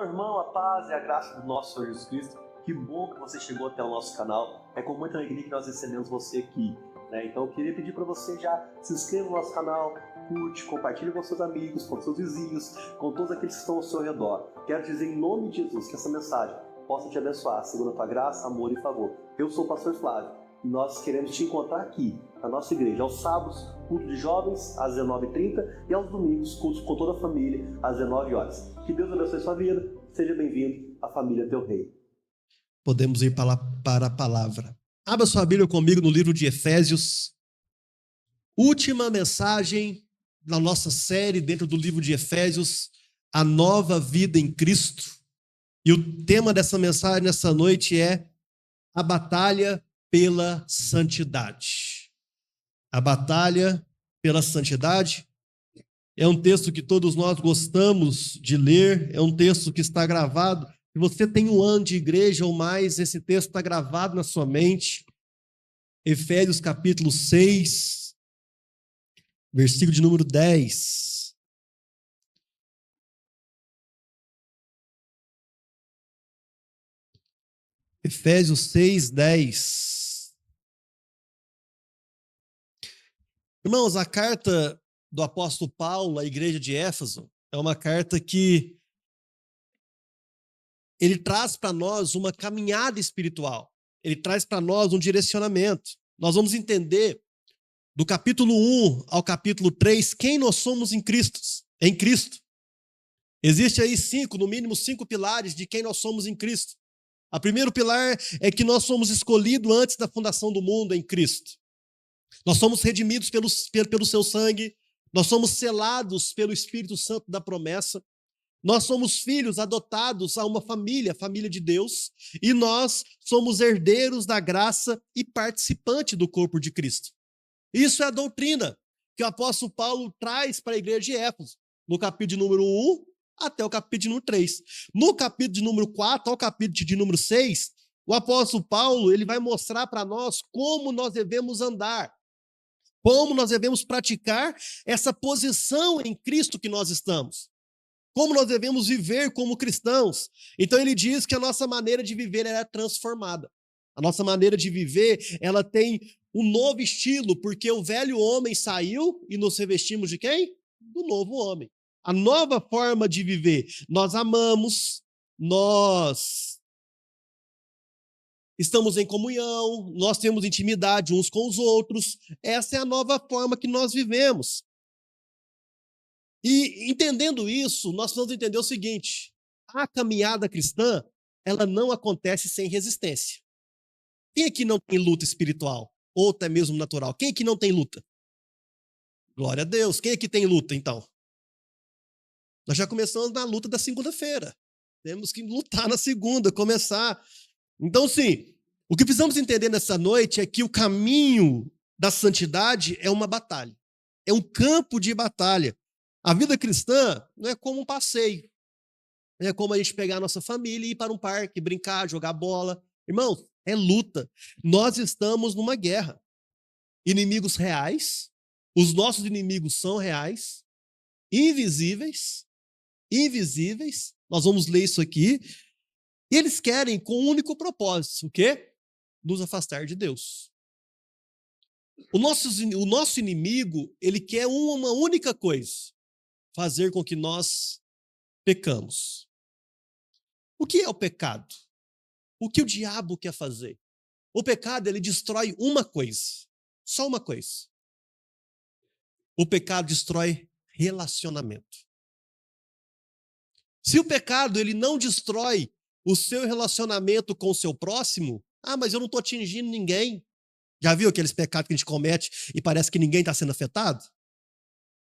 meu irmão, a paz e a graça do nosso Senhor Jesus Cristo. Que bom que você chegou até o nosso canal. É com muita alegria que nós recebemos você aqui, né? Então eu queria pedir para você já se inscreva no nosso canal, curte, compartilhe com seus amigos, com seus vizinhos, com todos aqueles que estão ao seu redor. Quero dizer em nome de Jesus que essa mensagem possa te abençoar, segundo a tua graça, amor e favor. Eu sou o pastor Flávio e nós queremos te encontrar aqui, na nossa igreja, aos sábados, culto de jovens, às 19h30 e aos domingos, cultos com toda a família, às 19 horas. Que Deus abençoe sua vida, seja bem-vindo à família Teu Rei. Podemos ir para a palavra. Abra sua Bíblia comigo no livro de Efésios. Última mensagem na nossa série dentro do livro de Efésios, a nova vida em Cristo. E o tema dessa mensagem nessa noite é a batalha pela santidade. A batalha pela santidade é um texto que todos nós gostamos de ler, é um texto que está gravado. Se você tem um ano de igreja ou mais, esse texto está gravado na sua mente. Efésios capítulo 6, versículo de número 10. Efésios 6, 10. Irmãos, a carta do apóstolo Paulo à igreja de Éfeso é uma carta que ele traz para nós uma caminhada espiritual. Ele traz para nós um direcionamento. Nós vamos entender do capítulo 1 ao capítulo 3 quem nós somos em Cristo. Existe aí no mínimo cinco pilares de quem nós somos em Cristo. O primeiro pilar é que nós somos escolhidos antes da fundação do mundo em Cristo. Nós somos redimidos pelo seu sangue. Nós somos selados pelo Espírito Santo da promessa. Nós somos filhos adotados a uma família, a família de Deus, e nós somos herdeiros da graça e participante do corpo de Cristo. Isso é a doutrina que o apóstolo Paulo traz para a igreja de Éfeso, no capítulo de número 1 até o capítulo de número 3. No capítulo de número 4 ao capítulo de número 6, o apóstolo Paulo ele vai mostrar para nós como nós devemos andar, como nós devemos praticar essa posição em Cristo que nós estamos. Como nós devemos viver como cristãos. Então ele diz que a nossa maneira de viver é transformada. A nossa maneira de viver, ela tem um novo estilo, porque o velho homem saiu e nos revestimos de quem? Do novo homem. A nova forma de viver. Nós amamos, nós estamos em comunhão, nós temos intimidade uns com os outros. Essa é a nova forma que nós vivemos. E entendendo isso, nós vamos entender o seguinte: a caminhada cristã, ela não acontece sem resistência. Quem aqui não tem luta espiritual? Ou até mesmo natural? Quem aqui não tem luta? Glória a Deus. Quem aqui tem luta, então? Nós já começamos na luta da segunda-feira. Temos que lutar na segunda, começar. Então, sim, o que precisamos entender nessa noite é que o caminho da santidade é uma batalha. É um campo de batalha. A vida cristã não é como um passeio. Não é como a gente pegar a nossa família e ir para um parque, brincar, jogar bola. Irmãos, é luta. Nós estamos numa guerra. Inimigos reais. Os nossos inimigos são reais. Invisíveis. Nós vamos ler isso aqui. E eles querem com um único propósito. O quê? Nos afastar de Deus. O nosso inimigo, ele quer uma única coisa. Fazer com que nós pecamos. O que é o pecado? O que o diabo quer fazer? O pecado, ele destrói uma coisa. Só uma coisa. O pecado destrói relacionamento. Se o pecado, ele não destrói o seu relacionamento com o seu próximo, mas eu não estou atingindo ninguém. Já viu aqueles pecados que a gente comete e parece que ninguém está sendo afetado?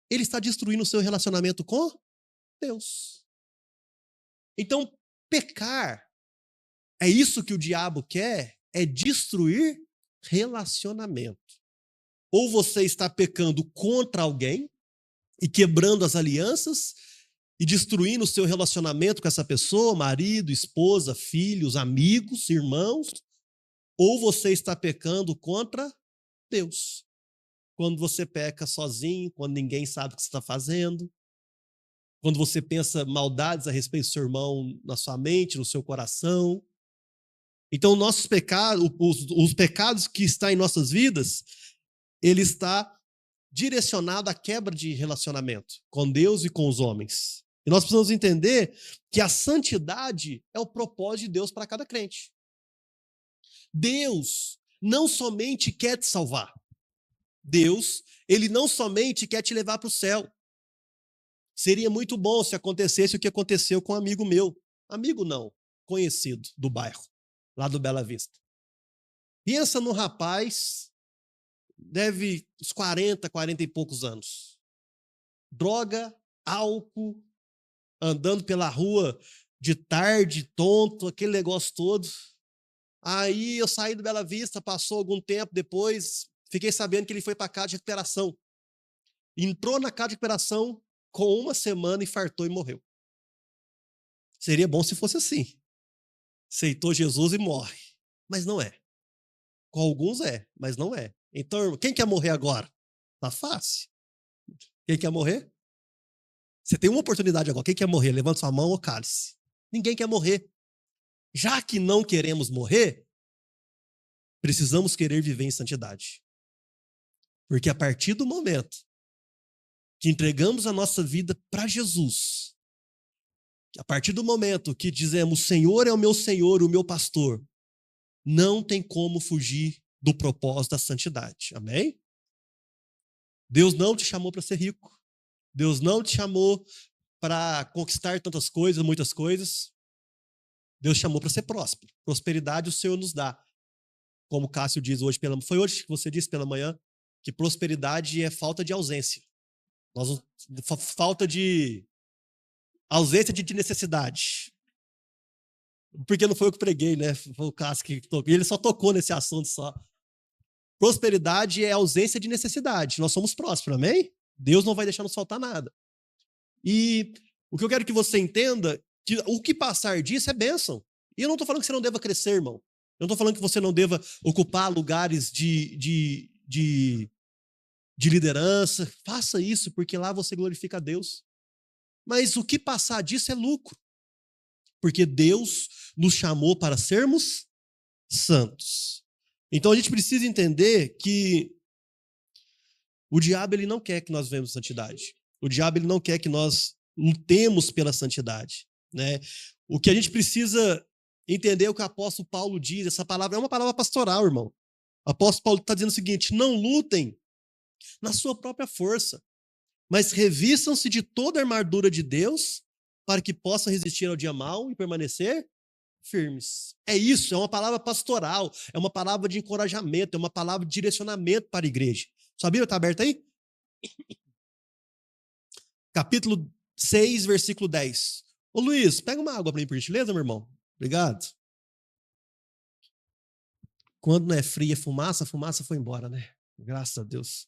Ele está destruindo o seu relacionamento com Deus. Então, pecar, é isso que o diabo quer, é destruir relacionamento. Ou você está pecando contra alguém e quebrando as alianças e destruindo o seu relacionamento com essa pessoa, marido, esposa, filhos, amigos, irmãos, ou você está pecando contra Deus. Quando você peca sozinho, quando ninguém sabe o que você está fazendo, quando você pensa maldades a respeito do seu irmão na sua mente, no seu coração. Então, nossos pecados, os pecados que estão em nossas vidas, ele está direcionado à quebra de relacionamento com Deus e com os homens. E nós precisamos entender que a santidade é o propósito de Deus para cada crente. Deus não somente quer te salvar. Deus, ele não somente quer te levar para o céu. Seria muito bom se acontecesse o que aconteceu com um amigo meu. Amigo não, conhecido do bairro, lá do Bela Vista. Pensa num rapaz, deve uns 40 e poucos anos. Droga, álcool, andando pela rua de tarde, tonto, aquele negócio todo. Aí eu saí do Bela Vista, passou algum tempo depois, fiquei sabendo que ele foi para a casa de recuperação. Entrou na casa de recuperação, com uma semana infartou e morreu. Seria bom se fosse assim. Aceitou Jesus e morre. Mas não é. Com alguns é, mas não é. Então, quem quer morrer agora? Tá fácil. Quem quer morrer? Você tem uma oportunidade agora. Quem quer morrer? Levanta sua mão ou cale-se. Ninguém quer morrer. Já que não queremos morrer, precisamos querer viver em santidade. Porque a partir do momento que entregamos a nossa vida para Jesus, a partir do momento que dizemos, o Senhor é o meu pastor, não tem como fugir do propósito da santidade. Amém? Deus não te chamou para ser rico. Deus não te chamou para conquistar tantas coisas, muitas coisas. Deus chamou para ser próspero. Prosperidade o Senhor nos dá. Como o Cássio diz hoje, foi hoje que você disse pela manhã, que prosperidade é falta de ausência. Falta de ausência de necessidade. Porque não foi eu que preguei, né? Foi o Cássio que tocou. Ele só tocou nesse assunto só. Prosperidade é ausência de necessidade. Nós somos prósperos, amém? Deus não vai deixar nos faltar nada. E o que eu quero que você entenda, que o que passar disso é bênção. E eu não estou falando que você não deva crescer, irmão. Eu não estou falando que você não deva ocupar lugares de liderança. Faça isso, porque lá você glorifica a Deus. Mas o que passar disso é lucro. Porque Deus nos chamou para sermos santos. Então a gente precisa entender que o diabo ele não quer que nós vivamos santidade. O diabo ele não quer que nós lutemos pela santidade, né? O que a gente precisa entender é o que o apóstolo Paulo diz. Essa palavra é uma palavra pastoral, irmão. O apóstolo Paulo está dizendo o seguinte: não lutem na sua própria força, mas revistam-se de toda a armadura de Deus para que possam resistir ao dia mau e permanecer firmes. É isso, é uma palavra pastoral, é uma palavra de encorajamento, é uma palavra de direcionamento para a igreja. Sua Bíblia está aberta aí? Capítulo 6, versículo 10. Ô Luiz, pega uma água para mim, por gentileza, meu irmão. Obrigado. Quando não é fria fumaça, a fumaça foi embora, né? Graças a Deus.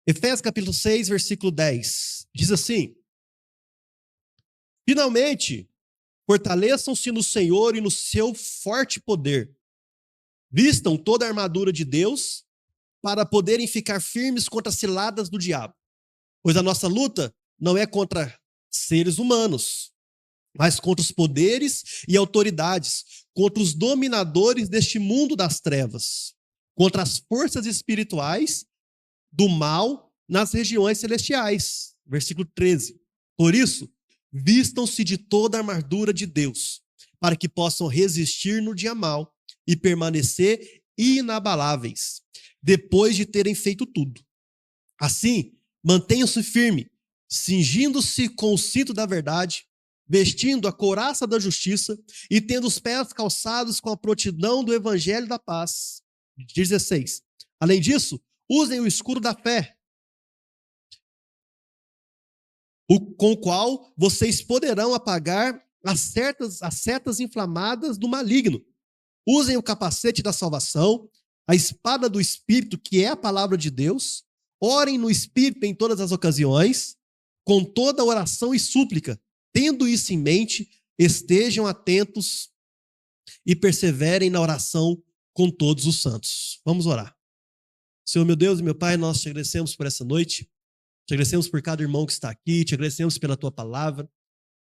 Efésios capítulo 6, versículo 10. Diz assim: finalmente, fortaleçam-se no Senhor e no seu forte poder. Vistam toda a armadura de Deus para poderem ficar firmes contra as ciladas do diabo. Pois a nossa luta não é contra seres humanos, mas contra os poderes e autoridades, contra os dominadores deste mundo das trevas, contra as forças espirituais do mal nas regiões celestiais. Versículo 13. Por isso, vistam-se de toda a armadura de Deus, para que possam resistir no dia mau e permanecer inabaláveis, depois de terem feito tudo. Assim, mantenham-se firmes, cingindo-se com o cinto da verdade, vestindo a couraça da justiça e tendo os pés calçados com a prontidão do evangelho da paz. 16. Além disso, usem o escudo da fé, com o qual vocês poderão apagar as setas inflamadas do maligno. Usem o capacete da salvação, a espada do Espírito, que é a palavra de Deus. Orem no Espírito em todas as ocasiões, com toda oração e súplica. Tendo isso em mente, estejam atentos e perseverem na oração com todos os santos. Vamos orar. Senhor, meu Deus e meu Pai, nós te agradecemos por essa noite. Te agradecemos por cada irmão que está aqui, te agradecemos pela tua palavra.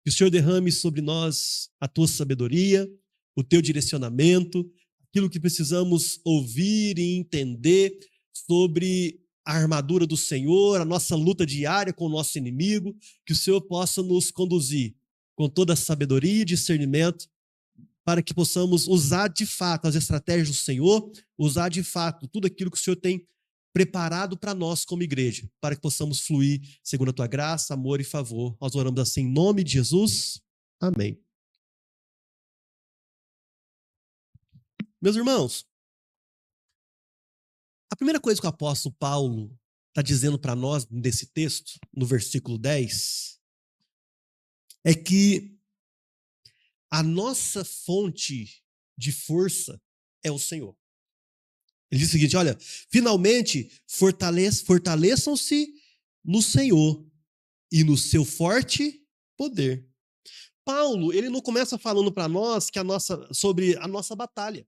Que o Senhor derrame sobre nós a tua sabedoria, o teu direcionamento, aquilo que precisamos ouvir e entender sobre a armadura do Senhor, a nossa luta diária com o nosso inimigo, que o Senhor possa nos conduzir com toda a sabedoria e discernimento para que possamos usar de fato as estratégias do Senhor, usar de fato tudo aquilo que o Senhor tem preparado para nós como igreja, para que possamos fluir segundo a tua graça, amor e favor. Nós oramos assim em nome de Jesus. Amém. Meus irmãos, a primeira coisa que o apóstolo Paulo está dizendo para nós nesse texto, no versículo 10, é que a nossa fonte de força é o Senhor. Ele diz o seguinte, olha, finalmente fortaleçam-se no Senhor e no seu forte poder. Paulo, ele não começa falando para nós sobre a nossa batalha.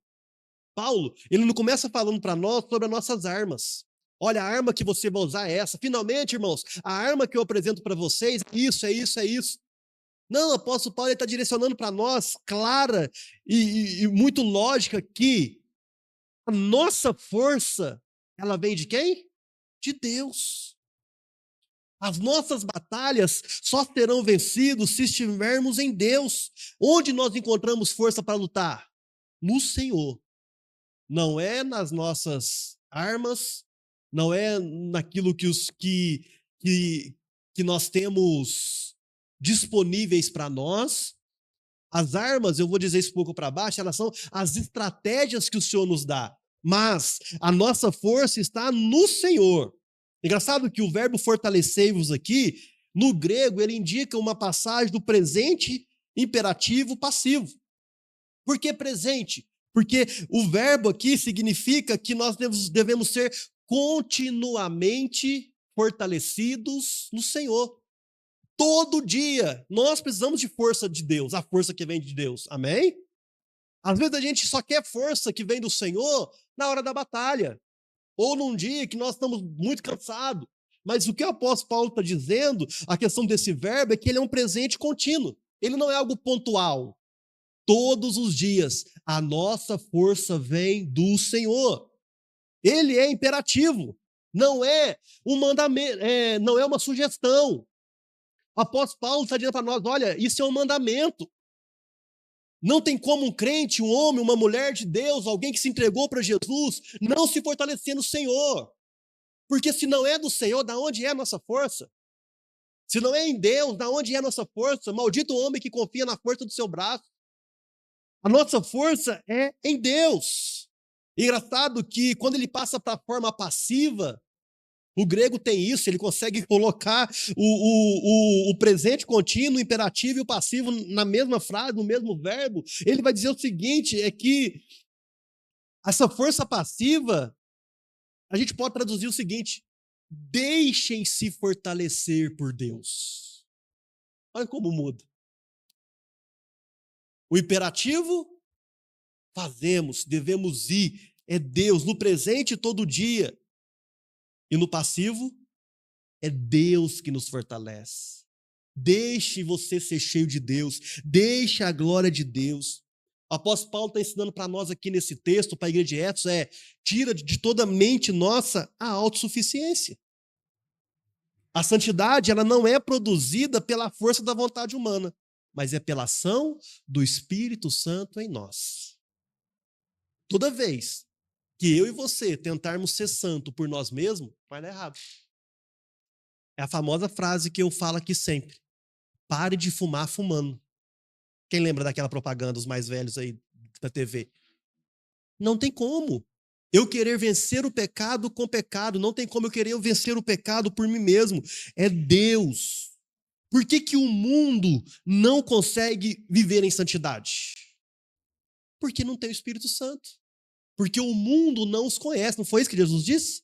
Paulo, ele não começa falando para nós sobre as nossas armas. Olha, a arma que você vai usar é essa. Finalmente, irmãos, a arma que eu apresento para vocês é isso, é isso, é isso. Não, o apóstolo Paulo está direcionando para nós, clara e muito lógica, que a nossa força, ela vem de quem? De Deus. As nossas batalhas só serão vencidas se estivermos em Deus. Onde nós encontramos força para lutar? No Senhor. Não é nas nossas armas, não é naquilo que nós temos disponíveis para nós. As armas, eu vou dizer isso um pouco para baixo, elas são as estratégias que o Senhor nos dá. Mas a nossa força está no Senhor. Engraçado que o verbo fortalecei-vos aqui, no grego, ele indica uma passagem do presente imperativo passivo. Por que presente? Porque o verbo aqui significa que nós devemos ser continuamente fortalecidos no Senhor. Todo dia nós precisamos de força de Deus, a força que vem de Deus. Amém? Às vezes a gente só quer força que vem do Senhor na hora da batalha, ou num dia que nós estamos muito cansados. Mas o que o apóstolo Paulo está dizendo, a questão desse verbo, é que ele é um presente contínuo. Ele não é algo pontual. Todos os dias, a nossa força vem do Senhor. Ele é imperativo, não é um mandamento, não é uma sugestão. O apóstolo Paulo está dizendo para nós, olha, isso é um mandamento. Não tem como um crente, um homem, uma mulher de Deus, alguém que se entregou para Jesus, não se fortalecer no Senhor. Porque se não é do Senhor, da onde é a nossa força? Se não é em Deus, da onde é a nossa força? Maldito o homem que confia na força do seu braço. A nossa força é em Deus. Engraçado que quando ele passa para a forma passiva, o grego tem isso, ele consegue colocar o presente contínuo, o imperativo e o passivo na mesma frase, no mesmo verbo. Ele vai dizer o seguinte, é que essa força passiva, a gente pode traduzir o seguinte, deixem-se fortalecer por Deus. Olha como muda. O imperativo, fazemos, devemos ir, é Deus, no presente todo dia. E no passivo, é Deus que nos fortalece. Deixe você ser cheio de Deus, deixe a glória de Deus. O apóstolo Paulo está ensinando para nós aqui nesse texto, para a igreja de Éfeso, tira de toda mente nossa a autossuficiência. A santidade, ela não é produzida pela força da vontade humana, mas é pela ação do Espírito Santo em nós. Toda vez que eu e você tentarmos ser santo por nós mesmos, vai dar errado. É a famosa frase que eu falo aqui sempre. Pare de fumar fumando. Quem lembra daquela propaganda, os mais velhos aí da TV? Não tem como. Eu querer vencer o pecado com pecado. Não tem como eu querer vencer o pecado por mim mesmo. É Deus. Por que o mundo não consegue viver em santidade? Porque não tem o Espírito Santo. Porque o mundo não os conhece. Não foi isso que Jesus disse?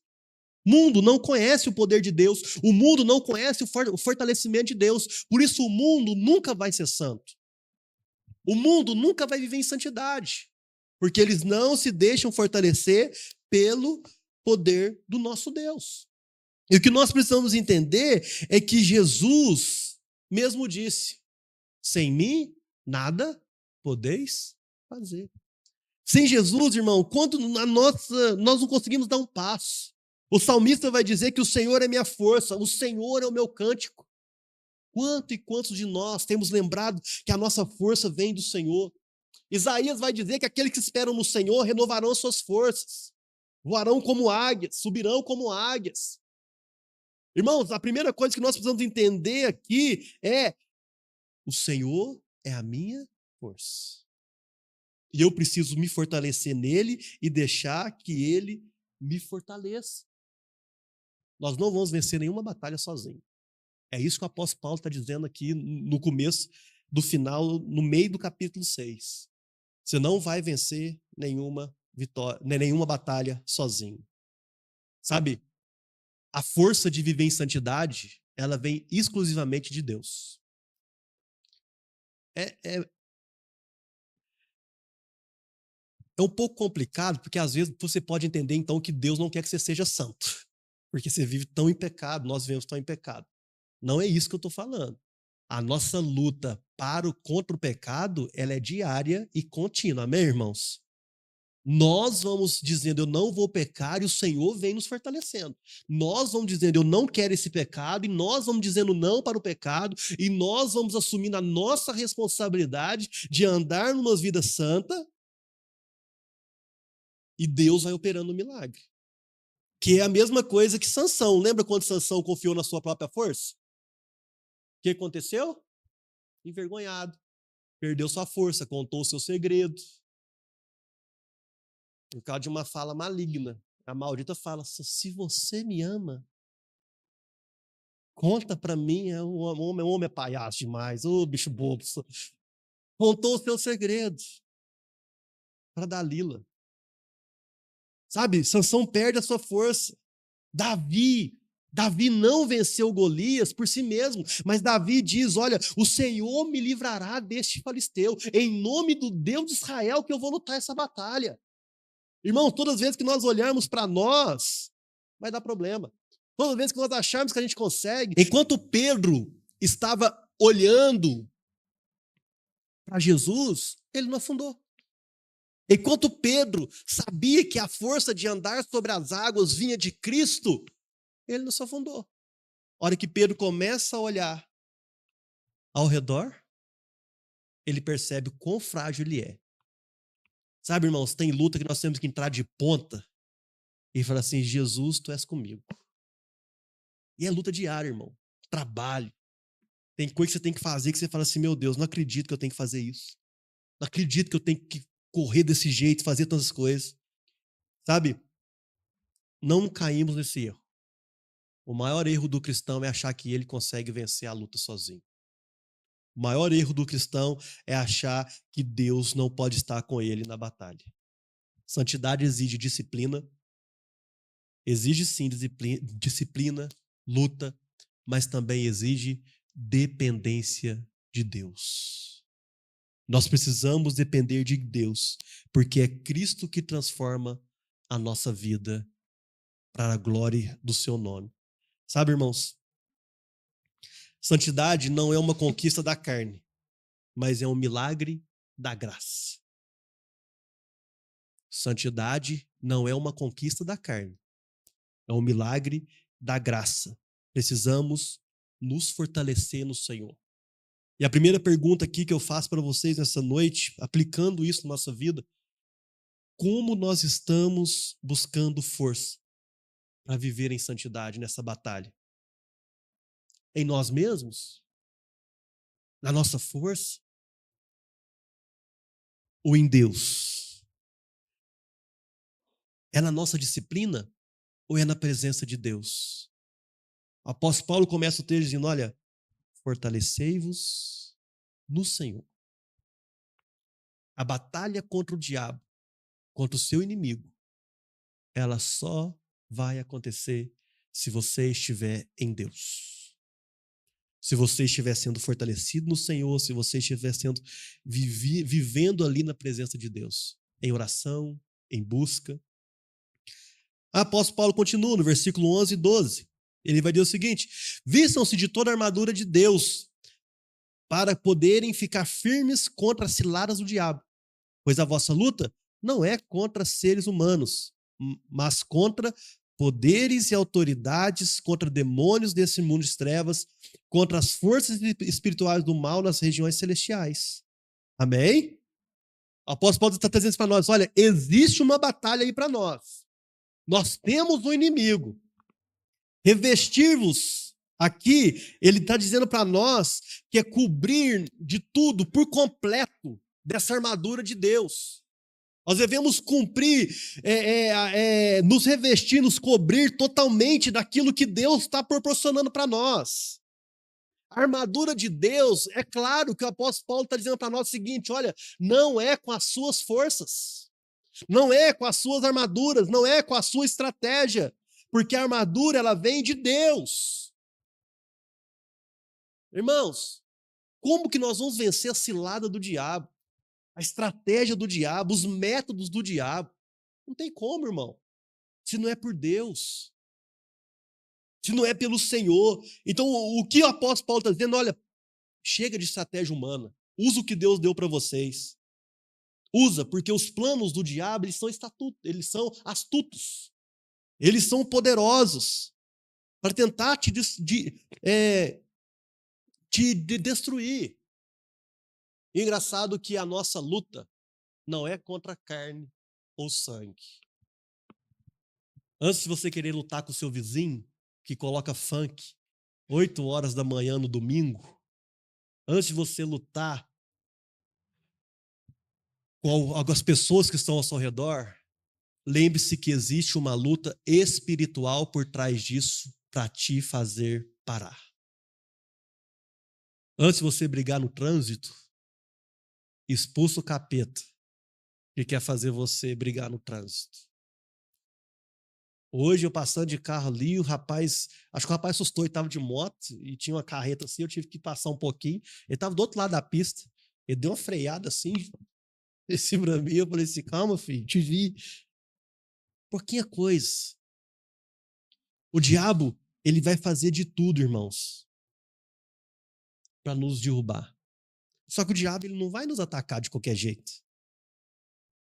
O mundo não conhece o poder de Deus. O mundo não conhece o fortalecimento de Deus. Por isso o mundo nunca vai ser santo. O mundo nunca vai viver em santidade. Porque eles não se deixam fortalecer pelo poder do nosso Deus. E o que nós precisamos entender é que Jesus mesmo disse: sem mim, nada podeis fazer. Sem Jesus, irmão, quando nós não conseguimos dar um passo. O salmista vai dizer que o Senhor é minha força, o Senhor é o meu cântico. Quanto e quantos de nós temos lembrado que a nossa força vem do Senhor? Isaías vai dizer que aqueles que esperam no Senhor renovarão suas forças, voarão como águias, subirão como águias. Irmãos, a primeira coisa que nós precisamos entender aqui é: o Senhor é a minha força. E eu preciso me fortalecer nele e deixar que ele me fortaleça. Nós não vamos vencer nenhuma batalha sozinhos. É isso que o apóstolo Paulo está dizendo aqui no começo do final, no meio do capítulo 6. Você não vai vencer nenhuma vitória, nenhuma batalha sozinho. Sabe, a força de viver em santidade, ela vem exclusivamente de Deus. É um pouco complicado, porque às vezes você pode entender então que Deus não quer que você seja santo, porque você vive tão em pecado, nós vivemos tão em pecado. Não é isso que eu estou falando. A nossa luta contra o pecado, ela é diária e contínua, amém, irmãos? Nós vamos dizendo, eu não vou pecar, e o Senhor vem nos fortalecendo. Nós vamos dizendo, eu não quero esse pecado, e nós vamos dizendo não para o pecado, e nós vamos assumindo a nossa responsabilidade de andar numa vida santa, e Deus vai operando o milagre. Que é a mesma coisa que Sansão. Lembra quando Sansão confiou na sua própria força? O que aconteceu? Envergonhado. Perdeu sua força, contou o seu segredo. Por causa de uma fala maligna. A maldita fala: se você me ama, conta para mim. O homem é palhaço demais. Ô, bicho bobo. Contou o seu segredo para Dalila. Sabe, Sansão perde a sua força. Davi não venceu Golias por si mesmo, mas Davi diz: olha, o Senhor me livrará deste filisteu, em nome do Deus de Israel que eu vou lutar essa batalha. Irmão, todas as vezes que nós olharmos para nós, vai dar problema. Todas as vezes que nós acharmos que a gente consegue, enquanto Pedro estava olhando para Jesus, ele não afundou. Enquanto Pedro sabia que a força de andar sobre as águas vinha de Cristo, ele não se afundou. A hora que Pedro começa a olhar ao redor, ele percebe o quão frágil ele é. Sabe, irmãos, tem luta que nós temos que entrar de ponta e falar assim: Jesus, tu és comigo. E é luta diária, irmão. Trabalho. Tem coisa que você tem que fazer que você fala assim: meu Deus, não acredito que eu tenho que fazer isso. Não acredito que eu tenho que correr desse jeito, fazer tantas coisas. Sabe? Não caímos nesse erro. O maior erro do cristão é achar que ele consegue vencer a luta sozinho. O maior erro do cristão é achar que Deus não pode estar com ele na batalha. Santidade exige disciplina. Exige sim disciplina, luta, mas também exige dependência de Deus. Nós precisamos depender de Deus, porque é Cristo que transforma a nossa vida para a glória do seu nome. Sabe, irmãos? Santidade não é uma conquista da carne, mas é um milagre da graça. Santidade não é uma conquista da carne, é um milagre da graça. Precisamos nos fortalecer no Senhor. E a primeira pergunta aqui que eu faço para vocês nessa noite, aplicando isso na nossa vida: como nós estamos buscando força para viver em santidade nessa batalha? Em nós mesmos? Na nossa força? Ou em Deus? É na nossa disciplina ou é na presença de Deus? O apóstolo Paulo começa o texto dizendo: olha, fortalecei-vos no Senhor. A batalha contra o diabo, contra o seu inimigo, ela só vai acontecer se você estiver em Deus. Se você estiver sendo fortalecido no Senhor, se você estiver sendo vivendo ali na presença de Deus, em oração, em busca. O apóstolo Paulo continua no versículo 11 e 12. Ele vai dizer o seguinte: vistam-se de toda a armadura de Deus para poderem ficar firmes contra as ciladas do diabo. Pois a vossa luta não é contra seres humanos, mas contra poderes e autoridades, contra demônios desse mundo de trevas, contra as forças espirituais do mal nas regiões celestiais. Amém? O apóstolo Paulo está dizendo isso para nós: olha, existe uma batalha aí para nós. Nós temos um inimigo. Revestir-vos, aqui, ele está dizendo para nós que é cobrir de tudo, por completo, dessa armadura de Deus. Nós devemos cumprir, nos revestir, nos cobrir totalmente daquilo que Deus está proporcionando para nós. A armadura de Deus, é claro que o apóstolo Paulo está dizendo para nós o seguinte: olha, não é com as suas forças, não é com as suas armaduras, não é com a sua estratégia, porque a armadura, ela vem de Deus. Irmãos, como que nós vamos vencer a cilada do diabo, a estratégia do diabo, os métodos do diabo? Não tem como, irmão, se não é por Deus, se não é pelo Senhor. Então, o que o apóstolo Paulo está dizendo? Olha, chega de estratégia humana, usa o que Deus deu para vocês. Usa, porque os planos do diabo, eles são astutos, eles são poderosos para tentar te destruir. E engraçado que a nossa luta não é contra carne ou sangue. Antes de você querer lutar com o seu vizinho, que coloca funk 8 horas da manhã no domingo, antes de você lutar com as pessoas que estão ao seu redor, lembre-se que existe uma luta espiritual por trás disso para te fazer parar. Antes de você brigar no trânsito, expulsa o capeta que quer fazer você brigar no trânsito. Hoje eu passando de carro ali, acho que o rapaz assustou, ele estava de moto e tinha uma carreta assim, eu tive que passar um pouquinho, ele estava do outro lado da pista, ele deu uma freada assim, em cima de mim, eu falei assim: calma, filho, te vi. Pouquinha coisa. O diabo, ele vai fazer de tudo, irmãos, para nos derrubar. Só que o diabo, ele não vai nos atacar de qualquer jeito.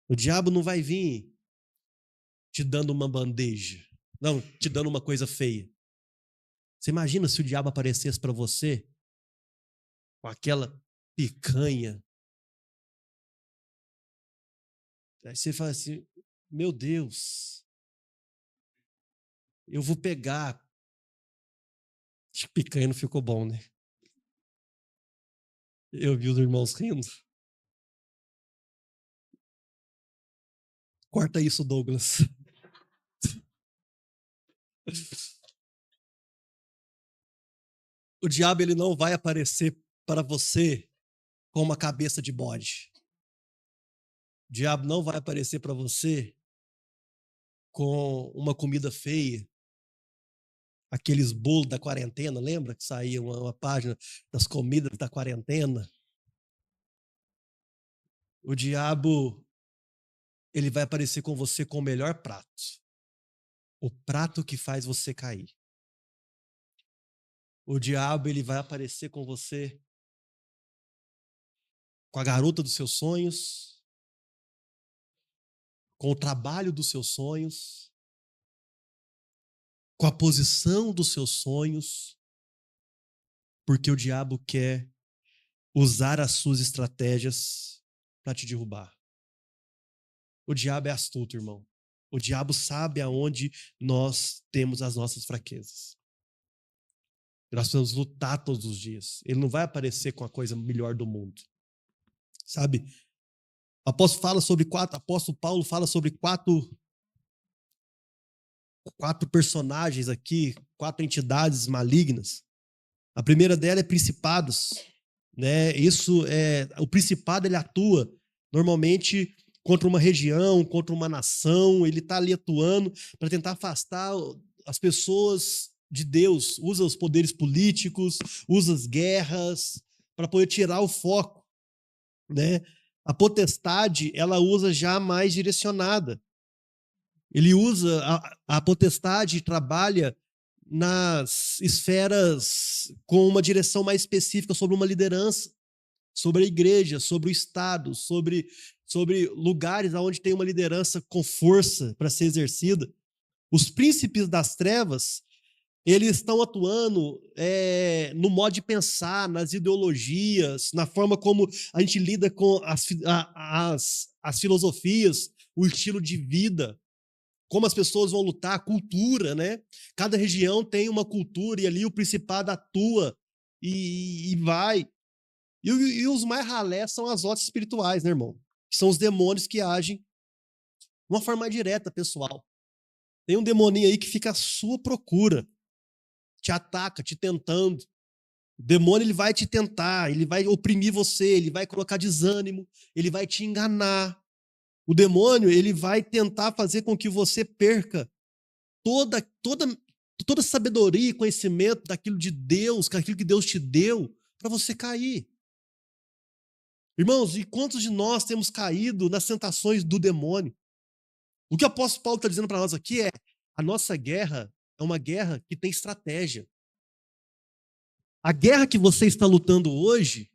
O diabo não vai vir te dando uma bandeja, não, te dando uma coisa feia. Você imagina se o diabo aparecesse para você com aquela picanha? Aí você fala assim: meu Deus, eu vou pegar. Acho que picanha não ficou bom, né? Eu vi os irmãos rindo. Corta isso, Douglas. O diabo, ele não vai aparecer para você com uma cabeça de bode. O diabo não vai aparecer para você com uma comida feia. Aqueles bolos da quarentena, lembra que saía uma página das comidas da quarentena? O diabo, ele vai aparecer com você com o melhor prato. O prato que faz você cair. O diabo, ele vai aparecer com você com a garota dos seus sonhos, com o trabalho dos seus sonhos, com a posição dos seus sonhos, porque o diabo quer usar as suas estratégias para te derrubar. O diabo é astuto, irmão. O diabo sabe aonde nós temos as nossas fraquezas. Nós precisamos lutar todos os dias. Ele não vai aparecer com a coisa melhor do mundo. Sabe? O apóstolo Paulo fala sobre quatro personagens aqui, 4 entidades malignas. A primeira dela é principados, né? O principado, ele atua normalmente contra uma região, contra uma nação. Ele está ali atuando para tentar afastar as pessoas de Deus. Usa os poderes políticos, usa as guerras para poder tirar o foco, né? A potestade, ela usa já mais direcionada. Ele usa a potestade, trabalha nas esferas com uma direção mais específica sobre uma liderança, sobre a igreja, sobre o Estado, sobre lugares onde tem uma liderança com força para ser exercida. Os príncipes das trevas, eles estão atuando no modo de pensar, nas ideologias, na forma como a gente lida com as filosofias, o estilo de vida, como as pessoas vão lutar, a cultura, né? Cada região tem uma cultura e ali o principado atua e vai. E os mais ralés são as hostes espirituais, né, irmão? São os demônios que agem de uma forma mais direta, pessoal. Tem um demoninho aí que fica à sua procura, te ataca, te tentando. O demônio ele vai te tentar, ele vai oprimir você, ele vai colocar desânimo, ele vai te enganar. O demônio ele vai tentar fazer com que você perca toda sabedoria e conhecimento daquilo de Deus, daquilo que Deus te deu, para você cair. Irmãos, e quantos de nós temos caído nas tentações do demônio? O que o apóstolo Paulo está dizendo para nós aqui é: a nossa guerra é uma guerra que tem estratégia. A guerra que você está lutando hoje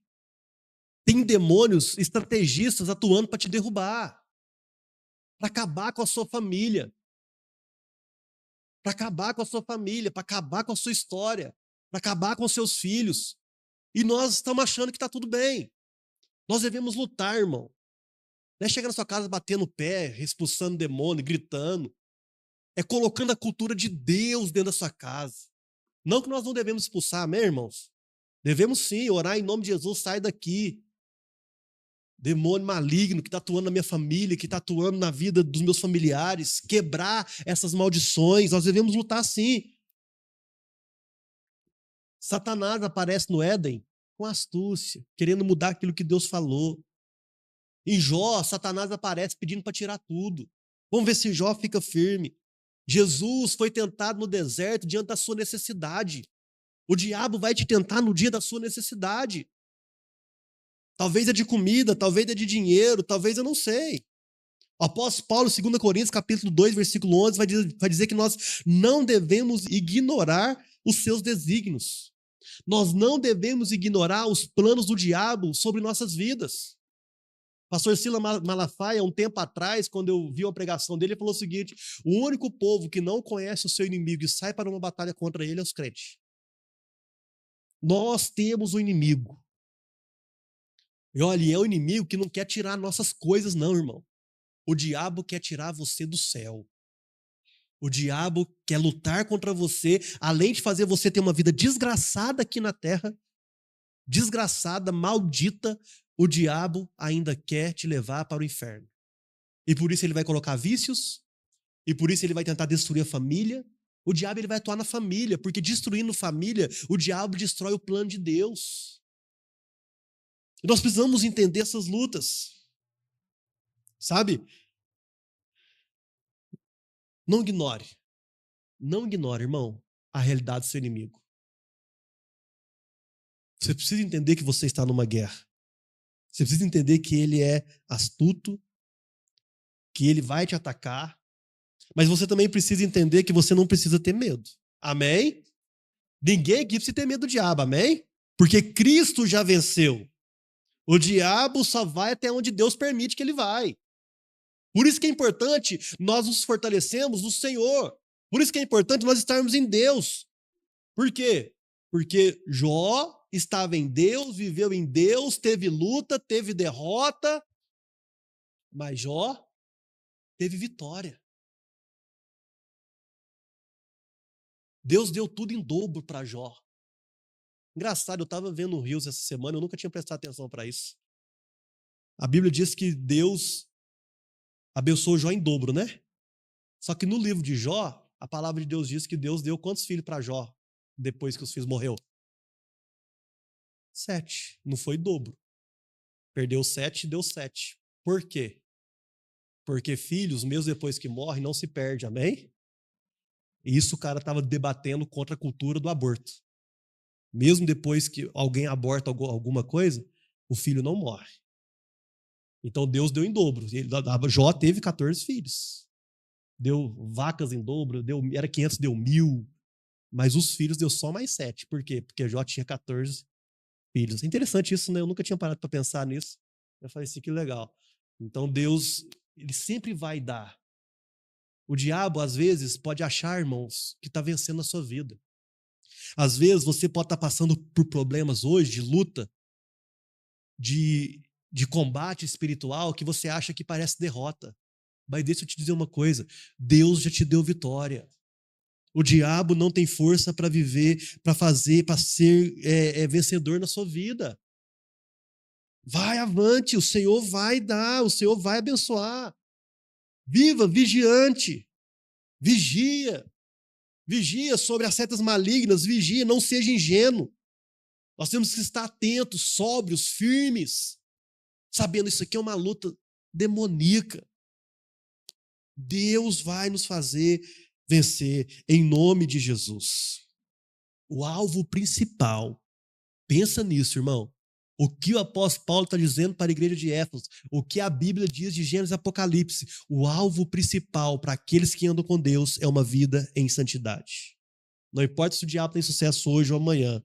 tem demônios estrategistas atuando para te derrubar, para acabar com a sua família, para acabar com a sua família, para acabar com a sua história, para acabar com os seus filhos. E nós estamos achando que está tudo bem. Nós devemos lutar, irmão. Não é chegar na sua casa batendo o pé, expulsando demônio, gritando. É colocando a cultura de Deus dentro da sua casa. Não que nós não devemos expulsar, amém, irmãos? Devemos sim orar em nome de Jesus, sai daqui. Demônio maligno que está atuando na minha família, que está atuando na vida dos meus familiares, quebrar essas maldições, nós devemos lutar sim. Satanás aparece no Éden com astúcia, querendo mudar aquilo que Deus falou. Em Jó, Satanás aparece pedindo para tirar tudo. Vamos ver se Jó fica firme. Jesus foi tentado no deserto diante da sua necessidade. O diabo vai te tentar no dia da sua necessidade. Talvez é de comida, talvez é de dinheiro, talvez eu não sei. O apóstolo Paulo, 2 Coríntios, capítulo 2, versículo 11, vai dizer que nós não devemos ignorar os seus desígnios. Nós não devemos ignorar os planos do diabo sobre nossas vidas. Pastor Silas Malafaia, um tempo atrás, quando eu vi uma pregação dele, ele falou o seguinte: o único povo que não conhece o seu inimigo e sai para uma batalha contra ele é os crentes. Nós temos um inimigo. E olha, é o inimigo que não quer tirar nossas coisas, não, irmão. O diabo quer tirar você do céu. O diabo quer lutar contra você, além de fazer você ter uma vida desgraçada aqui na terra, desgraçada, maldita, o diabo ainda quer te levar para o inferno. E por isso ele vai colocar vícios, e por isso ele vai tentar destruir a família. O diabo ele vai atuar na família, porque destruindo família, o diabo destrói o plano de Deus. E nós precisamos entender essas lutas. Sabe? Não ignore, irmão, a realidade do seu inimigo. Você precisa entender que você está numa guerra. Você precisa entender que ele é astuto, que ele vai te atacar, mas você também precisa entender que você não precisa ter medo. Amém? Ninguém aqui precisa ter medo do diabo, amém? Porque Cristo já venceu. O diabo só vai até onde Deus permite que ele vai. Por isso que é importante nós nos fortalecemos no Senhor. Por isso que é importante nós estarmos em Deus. Por quê? Porque Jó estava em Deus, viveu em Deus, teve luta, teve derrota, mas Jó teve vitória. Deus deu tudo em dobro para Jó. Engraçado, eu estava vendo o Rios essa semana, eu nunca tinha prestado atenção para isso. A Bíblia diz que Deus abençoou Jó em dobro, né? Só que no livro de Jó, a palavra de Deus diz que Deus deu quantos filhos para Jó depois que os filhos morreu? 7. Não foi dobro. Perdeu 7 e deu 7. Por quê? Porque filhos, mesmo depois que morrem, não se perde, amém? E isso o cara estava debatendo contra a cultura do aborto. Mesmo depois que alguém aborta alguma coisa, o filho não morre. Então Deus deu em dobro. Jó teve 14 filhos. Deu vacas em dobro, era 500, deu 1000. Mas os filhos deu só mais 7. Por quê? Porque Jó tinha 14 filhos. É interessante isso, né? Eu nunca tinha parado para pensar nisso. Eu falei assim, que legal. Então Deus, ele sempre vai dar. O diabo, às vezes, pode achar, irmãos, que está vencendo a sua vida. Às vezes, você pode estar passando por problemas hoje, de luta, de combate espiritual, que você acha que parece derrota. Mas deixa eu te dizer uma coisa, Deus já te deu vitória. O diabo não tem força para viver, para fazer, para ser vencedor na sua vida. Vai avante, o Senhor vai dar, o Senhor vai abençoar. Viva vigiante, vigia, vigia sobre as setas malignas, vigia, não seja ingênuo. Nós temos que estar atentos, sóbrios, firmes, sabendo isso aqui é uma luta demoníaca. Deus vai nos fazer vencer em nome de Jesus. O alvo principal, pensa nisso, irmão. O que o apóstolo Paulo está dizendo para a igreja de Éfeso, o que a Bíblia diz de Gênesis e Apocalipse, o alvo principal para aqueles que andam com Deus é uma vida em santidade. Não importa se o diabo tem sucesso hoje ou amanhã,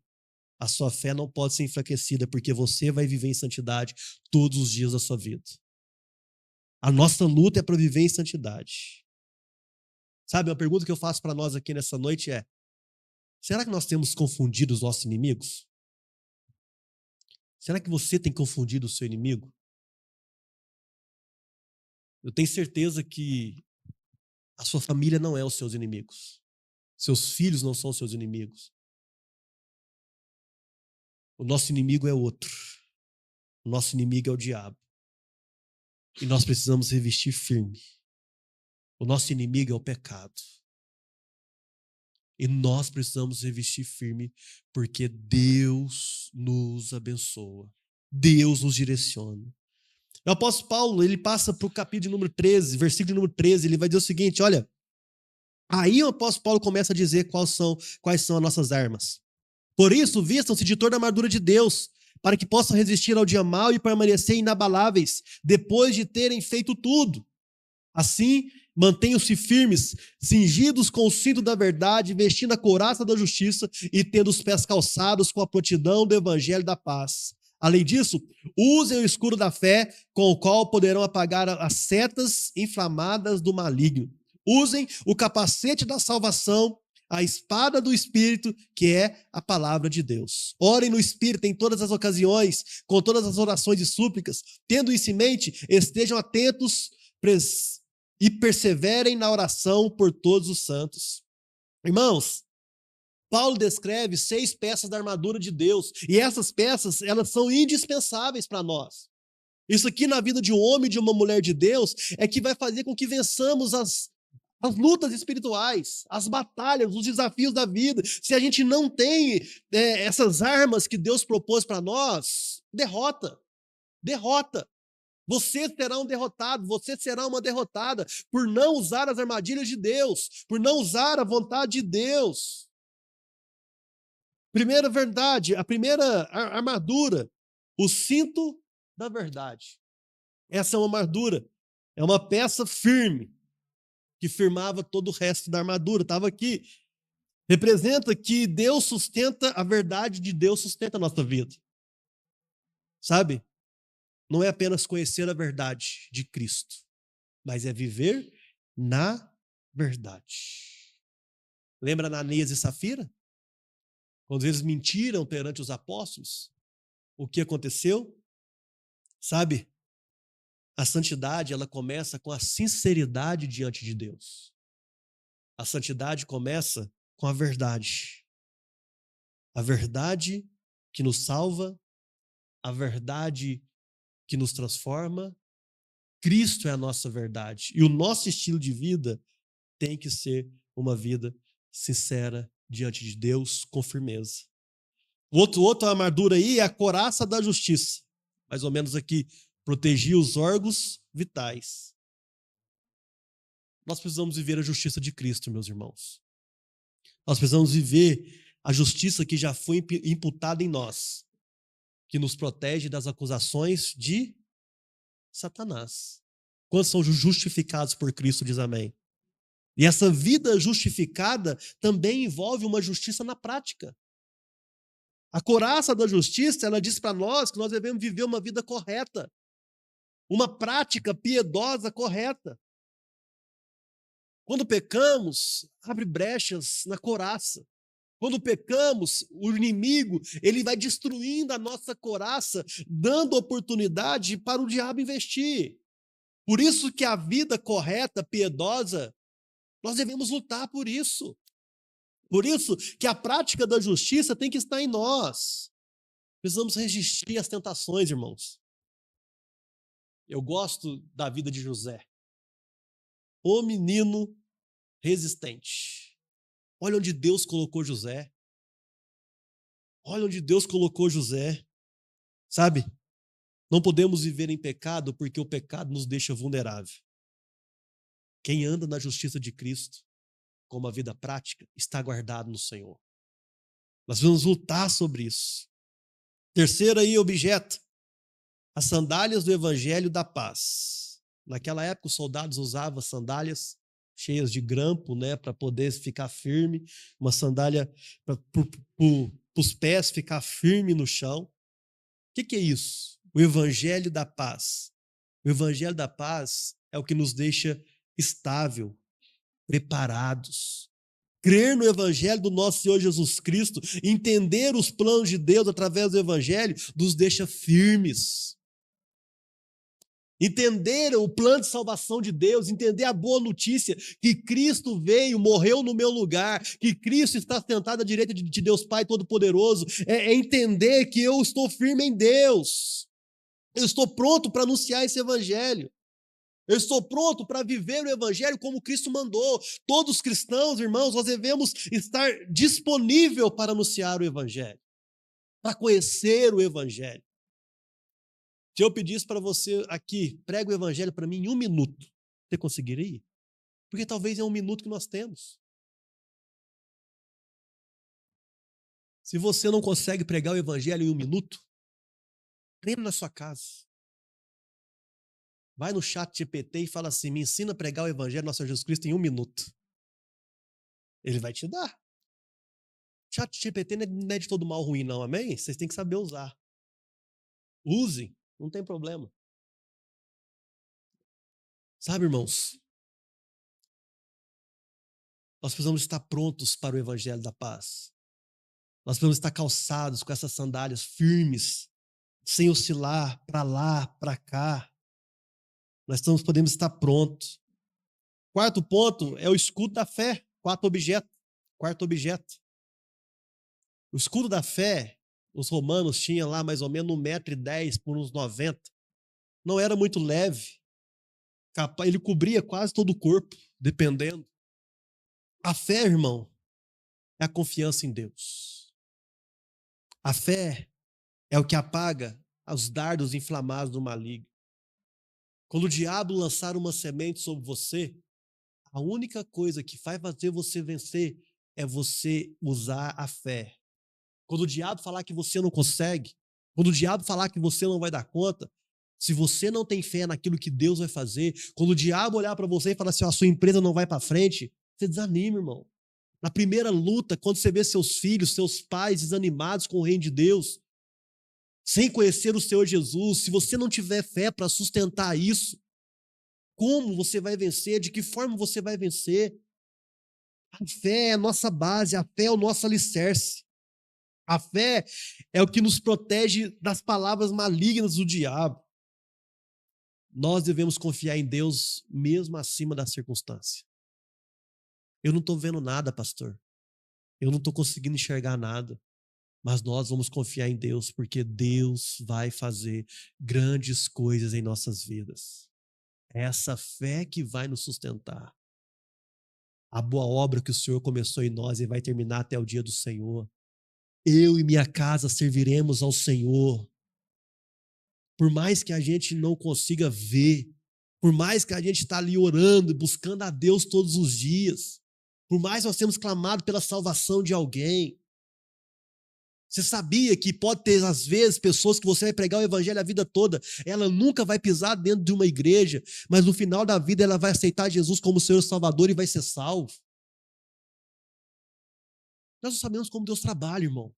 a sua fé não pode ser enfraquecida, porque você vai viver em santidade todos os dias da sua vida. A nossa luta é para viver em santidade. Sabe, uma pergunta que eu faço para nós aqui nessa noite é: será que nós temos confundido os nossos inimigos? Será que você tem confundido o seu inimigo? Eu tenho certeza que a sua família não é os seus inimigos. Seus filhos não são os seus inimigos. O nosso inimigo é outro. O nosso inimigo é o diabo. E nós precisamos revestir firme. O nosso inimigo é o pecado. E nós precisamos revestir firme, porque Deus nos abençoa. Deus nos direciona. O apóstolo Paulo, ele passa para o capítulo número 13, versículo número 13, ele vai dizer o seguinte, olha, aí o apóstolo Paulo começa a dizer quais são as nossas armas. Por isso, vistam-se de toda a armadura de Deus, para que possam resistir ao dia mau e permanecer inabaláveis, depois de terem feito tudo. Assim, mantenham-se firmes, cingidos com o cinto da verdade, vestindo a couraça da justiça e tendo os pés calçados com a prontidão do evangelho da paz. Além disso, usem o escudo da fé, com o qual poderão apagar as setas inflamadas do maligno. Usem o capacete da salvação, a espada do Espírito, que é a palavra de Deus. Orem no Espírito em todas as ocasiões, com todas as orações e súplicas. Tendo isso em mente, estejam atentos e perseverem na oração por todos os santos. Irmãos, Paulo descreve 6 peças da armadura de Deus, e essas peças, elas são indispensáveis para nós. Isso aqui na vida de um homem e de uma mulher de Deus é que vai fazer com que vençamos as lutas espirituais, as batalhas, os desafios da vida. Se a gente não tem essas armas que Deus propôs para nós, derrota. Você será um derrotado, você será uma derrotada por não usar as armadilhas de Deus, por não usar a vontade de Deus. Primeira verdade, a primeira armadura, o cinto da verdade. Essa é uma armadura, é uma peça firme, que firmava todo o resto da armadura, estava aqui. Representa que Deus sustenta, a verdade de Deus sustenta a nossa vida. Sabe? Não é apenas conhecer a verdade de Cristo, mas é viver na verdade. Lembra Ananias e Safira? Quando eles mentiram perante os apóstolos, o que aconteceu? Sabe? A santidade, ela começa com a sinceridade diante de Deus. A santidade começa com a verdade. A verdade que nos salva, a verdade que nos transforma. Cristo é a nossa verdade. E o nosso estilo de vida tem que ser uma vida sincera diante de Deus, com firmeza. Outra armadura aí é a couraça da justiça. Mais ou menos aqui, proteger os órgãos vitais. Nós precisamos viver a justiça de Cristo, meus irmãos. Nós precisamos viver a justiça que já foi imputada em nós, que nos protege das acusações de Satanás. Quantos são justificados por Cristo, diz amém? E essa vida justificada também envolve uma justiça na prática. A couraça da justiça, ela diz para nós que nós devemos viver uma vida correta, uma prática piedosa correta. Quando pecamos, abre brechas na couraça. Quando pecamos, o inimigo, ele vai destruindo a nossa couraça, dando oportunidade para o diabo investir. Por isso que a vida correta, piedosa, nós devemos lutar por isso. Por isso que a prática da justiça tem que estar em nós. Precisamos resistir às tentações, irmãos. Eu gosto da vida de José. O menino resistente. Olha onde Deus colocou José. Olha onde Deus colocou José. Sabe? Não podemos viver em pecado porque o pecado nos deixa vulnerável. Quem anda na justiça de Cristo, com uma vida prática, está guardado no Senhor. Nós vamos lutar sobre isso. Terceiro aí, objeto. As sandálias do Evangelho da Paz. Naquela época, os soldados usavam sandálias cheias de grampo, né, para poder ficar firme. Uma sandália para os pés ficar firme no chão. O que é isso? O Evangelho da Paz. O Evangelho da Paz é o que nos deixa estável, preparados. Crer no Evangelho do nosso Senhor Jesus Cristo, entender os planos de Deus através do Evangelho, nos deixa firmes. Entender o plano de salvação de Deus, entender a boa notícia que Cristo veio, morreu no meu lugar, que Cristo está sentado à direita de Deus Pai Todo-Poderoso, é entender que eu estou firme em Deus. Eu estou pronto para anunciar esse Evangelho. Eu estou pronto para viver o Evangelho como Cristo mandou. Todos os cristãos, irmãos, nós devemos estar disponível para anunciar o Evangelho, para conhecer o Evangelho. Se eu pedisse para você aqui, prega o Evangelho para mim em 1 minuto, você conseguiria? Porque talvez é 1 minuto que nós temos. Se você não consegue pregar o Evangelho em 1 minuto, treine na sua casa. Vai no chat GPT e fala assim, me ensina a pregar o Evangelho do nosso Senhor Jesus Cristo em 1 minuto. Ele vai te dar. Chat GPT não é de todo mal ruim não, amém? Vocês têm que saber usar. Usem, não tem problema. Sabe, irmãos, nós precisamos estar prontos para o Evangelho da Paz. Nós precisamos estar calçados com essas sandálias firmes, sem oscilar para lá, para cá. Nós podemos estar prontos. Quarto ponto é o escudo da fé. Quarto objeto. O escudo da fé, os romanos tinham lá mais ou menos 1,10 m por uns 90. Não era muito leve. Ele cobria quase todo o corpo, dependendo. A fé, irmão, é a confiança em Deus. A fé é o que apaga os dardos inflamados do maligno. Quando o diabo lançar uma semente sobre você, a única coisa que vai fazer você vencer é você usar a fé. Quando o diabo falar que você não consegue, quando o diabo falar que você não vai dar conta, se você não tem fé naquilo que Deus vai fazer, quando o diabo olhar para você e falar assim, a sua empresa não vai para frente, você desanima, irmão. Na primeira luta, quando você vê seus filhos, seus pais desanimados com o reino de Deus, sem conhecer o Senhor Jesus, se você não tiver fé para sustentar isso, como você vai vencer? De que forma você vai vencer? A fé é a nossa base, a fé é o nosso alicerce. A fé é o que nos protege das palavras malignas do diabo. Nós devemos confiar em Deus mesmo acima da circunstância. Eu não estou vendo nada, pastor. Eu não estou conseguindo enxergar nada. Mas nós vamos confiar em Deus, porque Deus vai fazer grandes coisas em nossas vidas. É essa fé que vai nos sustentar. A boa obra que o Senhor começou em nós e vai terminar até o dia do Senhor. Eu e minha casa serviremos ao Senhor. Por mais que a gente não consiga ver, por mais que a gente está ali orando e buscando a Deus todos os dias, por mais que nós temos clamado pela salvação de alguém, Você sabia que pode ter, às vezes, pessoas que você vai pregar o evangelho a vida toda, ela nunca vai pisar dentro de uma igreja, mas no final da vida ela vai aceitar Jesus como Senhor e Salvador e vai ser salvo? Nós não sabemos como Deus trabalha, irmão.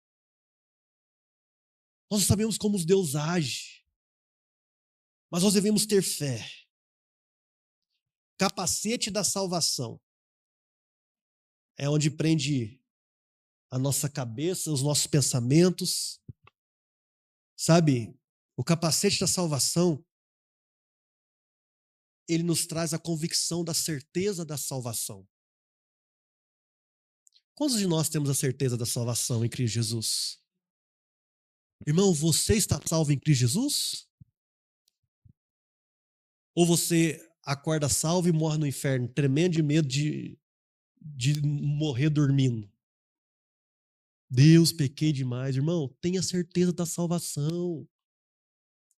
Nós não sabemos como Deus age. Mas nós devemos ter fé. Capacete da salvação é onde prende a nossa cabeça, os nossos pensamentos. Sabe, o capacete da salvação, ele nos traz a convicção da certeza da salvação. Quantos de nós temos a certeza da salvação em Cristo Jesus? Irmão, você está salvo em Cristo Jesus? Ou você acorda salvo e morre no inferno, tremendo de medo de morrer dormindo? Deus, pequei demais. Irmão, tenha certeza da salvação.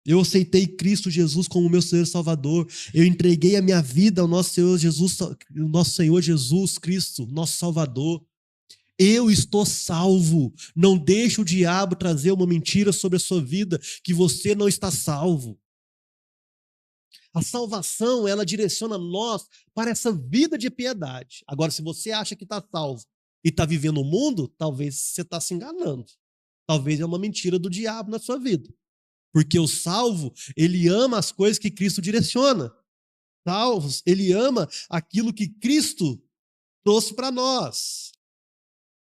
Eu aceitei Cristo Jesus como meu Senhor e Salvador. Eu entreguei a minha vida ao nosso Senhor Jesus Cristo, nosso Salvador. Eu estou salvo. Não deixe o diabo trazer uma mentira sobre a sua vida que você não está salvo. A salvação, ela direciona nós para essa vida de piedade. Agora, se você acha que está salvo e está vivendo o mundo, talvez você está se enganando. Talvez é uma mentira do diabo na sua vida. Porque o salvo, ele ama as coisas que Cristo direciona. Salvos, ele ama aquilo que Cristo trouxe para nós.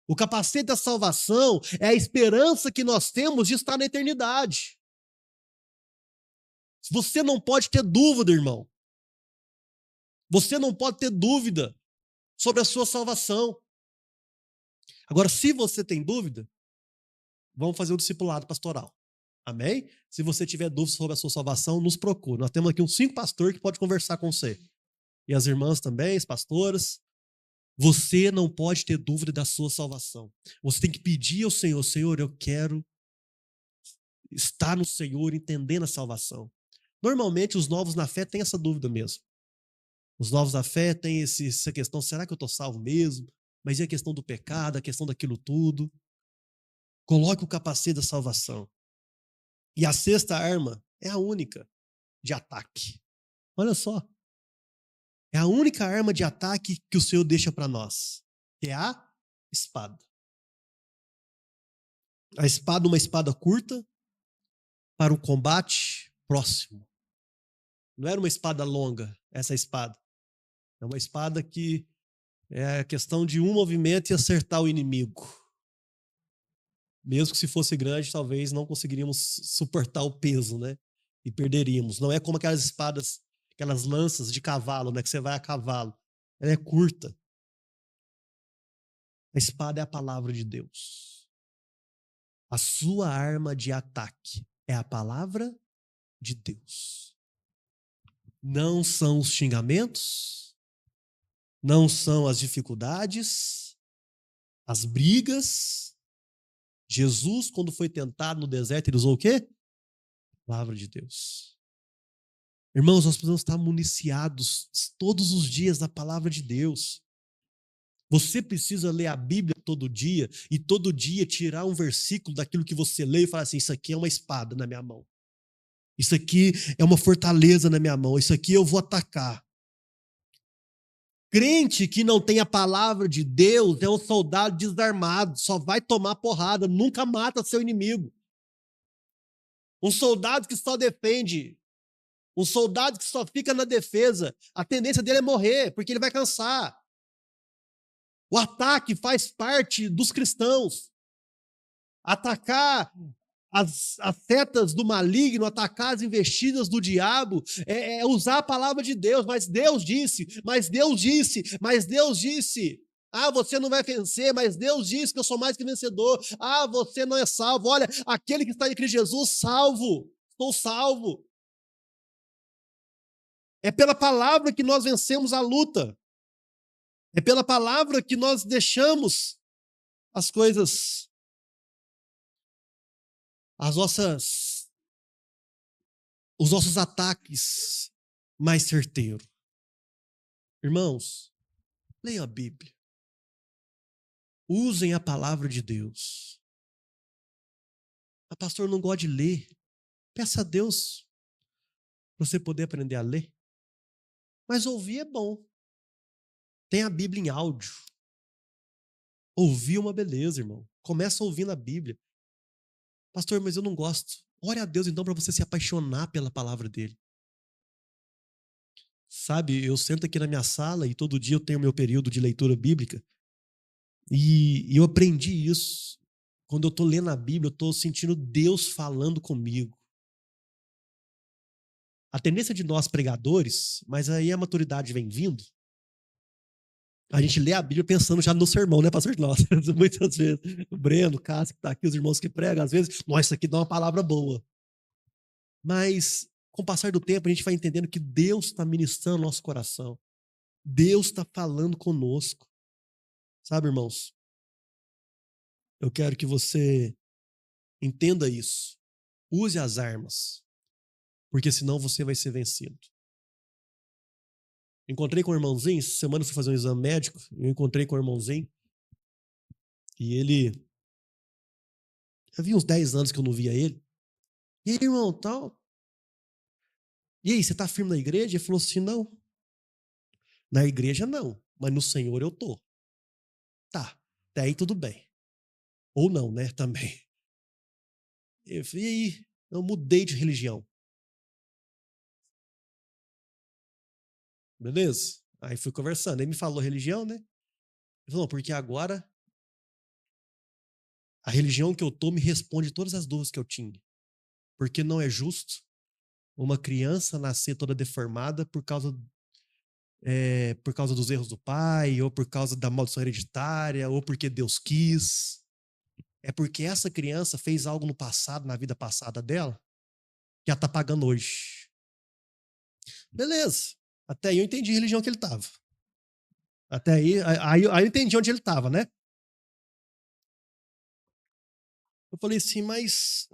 O capacete da salvação é a esperança que nós temos de estar na eternidade. Você não pode ter dúvida, irmão. Você não pode ter dúvida sobre a sua salvação. Agora, se você tem dúvida, vamos fazer o discipulado pastoral. Amém? Se você tiver dúvida sobre a sua salvação, nos procure. Nós temos aqui uns 5 pastores que podem conversar com você. E as irmãs também, as pastoras. Você não pode ter dúvida da sua salvação. Você tem que pedir ao Senhor: Senhor, eu quero estar no Senhor, entendendo a salvação. Normalmente, os novos na fé têm essa dúvida mesmo. Os novos na fé têm essa questão: será que eu estou salvo mesmo? Mas e a questão do pecado, a questão daquilo tudo? Coloque o capacete da salvação. E a 6ª arma é a única de ataque. Olha só. É a única arma de ataque que o Senhor deixa para nós. É a espada. A espada, uma espada curta para um combate próximo. Não era uma espada longa, essa espada. É uma espada que é a questão de um movimento e acertar o inimigo. Mesmo que se fosse grande, talvez não conseguiríamos suportar o peso, né? E perderíamos. Não é como aquelas espadas, aquelas lanças de cavalo, né? Que você vai a cavalo. Ela é curta. A espada é a palavra de Deus. A sua arma de ataque é a palavra de Deus. Não são os xingamentos, não são as dificuldades, as brigas. Jesus, quando foi tentado no deserto, ele usou o quê? A palavra de Deus. Irmãos, nós precisamos estar municiados todos os dias da palavra de Deus. Você precisa ler a Bíblia todo dia e todo dia tirar um versículo daquilo que você lê e falar assim: isso aqui é uma espada na minha mão. Isso aqui é uma fortaleza na minha mão. Isso aqui eu vou atacar. Crente que não tem a palavra de Deus é um soldado desarmado, só vai tomar porrada, nunca mata seu inimigo. Um soldado que só defende, um soldado que só fica na defesa, a tendência dele é morrer, porque ele vai cansar. O ataque faz parte dos cristãos. Atacar as setas do maligno, atacar as investidas do diabo, é usar a palavra de Deus. Mas Deus disse, mas Deus disse, mas Deus disse. Ah, você não vai vencer, mas Deus disse que eu sou mais que vencedor. Ah, você não é salvo. Olha, aquele que está em Cristo Jesus, salvo. Estou salvo. É pela palavra que nós vencemos a luta. É pela palavra que nós deixamos as coisas, os nossos ataques mais certeiros. Irmãos, leiam a Bíblia. Usem a palavra de Deus. Mas, pastor, eu não gosto de ler. Peça a Deus para você poder aprender a ler. Mas ouvir é bom. Tem a Bíblia em áudio. Ouvir é uma beleza, irmão. Começa ouvindo a Bíblia. Pastor, mas eu não gosto. Ore a Deus então para você se apaixonar pela palavra dele. Sabe, eu sento aqui na minha sala e todo dia eu tenho meu período de leitura bíblica. E eu aprendi isso. Quando eu estou lendo a Bíblia, eu estou sentindo Deus falando comigo. A tendência de nós pregadores, mas aí a maturidade vem vindo, a gente lê a Bíblia pensando já no sermão, né, pastor? Nossa, muitas vezes. O Breno, o Cássio, que está aqui, os irmãos que pregam, às vezes, nossa, isso aqui dá uma palavra boa. Mas, com o passar do tempo, a gente vai entendendo que Deus está ministrando no nosso coração. Deus está falando conosco. Sabe, irmãos? Eu quero que você entenda isso. Use as armas, porque senão você vai ser vencido. Encontrei com um irmãozinho, essa semana eu fui fazer um exame médico, eu encontrei com um irmãozinho, e ele... Havia uns 10 anos que eu não via ele. E aí, irmão, tal... E aí, você está firme na igreja? Ele falou assim, não. Na igreja, não, mas no Senhor eu tô. Tá, até aí tudo bem. Ou não, né, também. Eu falei, e aí? Eu mudei de religião. Beleza? Aí fui conversando. Ele me falou religião, né? Ele falou, porque agora a religião que eu tô me responde todas as dúvidas que eu tinha. Porque não é justo uma criança nascer toda deformada por causa dos erros do pai, ou por causa da maldição hereditária, ou porque Deus quis. É porque essa criança fez algo no passado, na vida passada dela, que ela está pagando hoje. Beleza. Até aí eu entendi a religião que ele estava. Até aí eu entendi onde ele estava, né? Eu falei assim, mas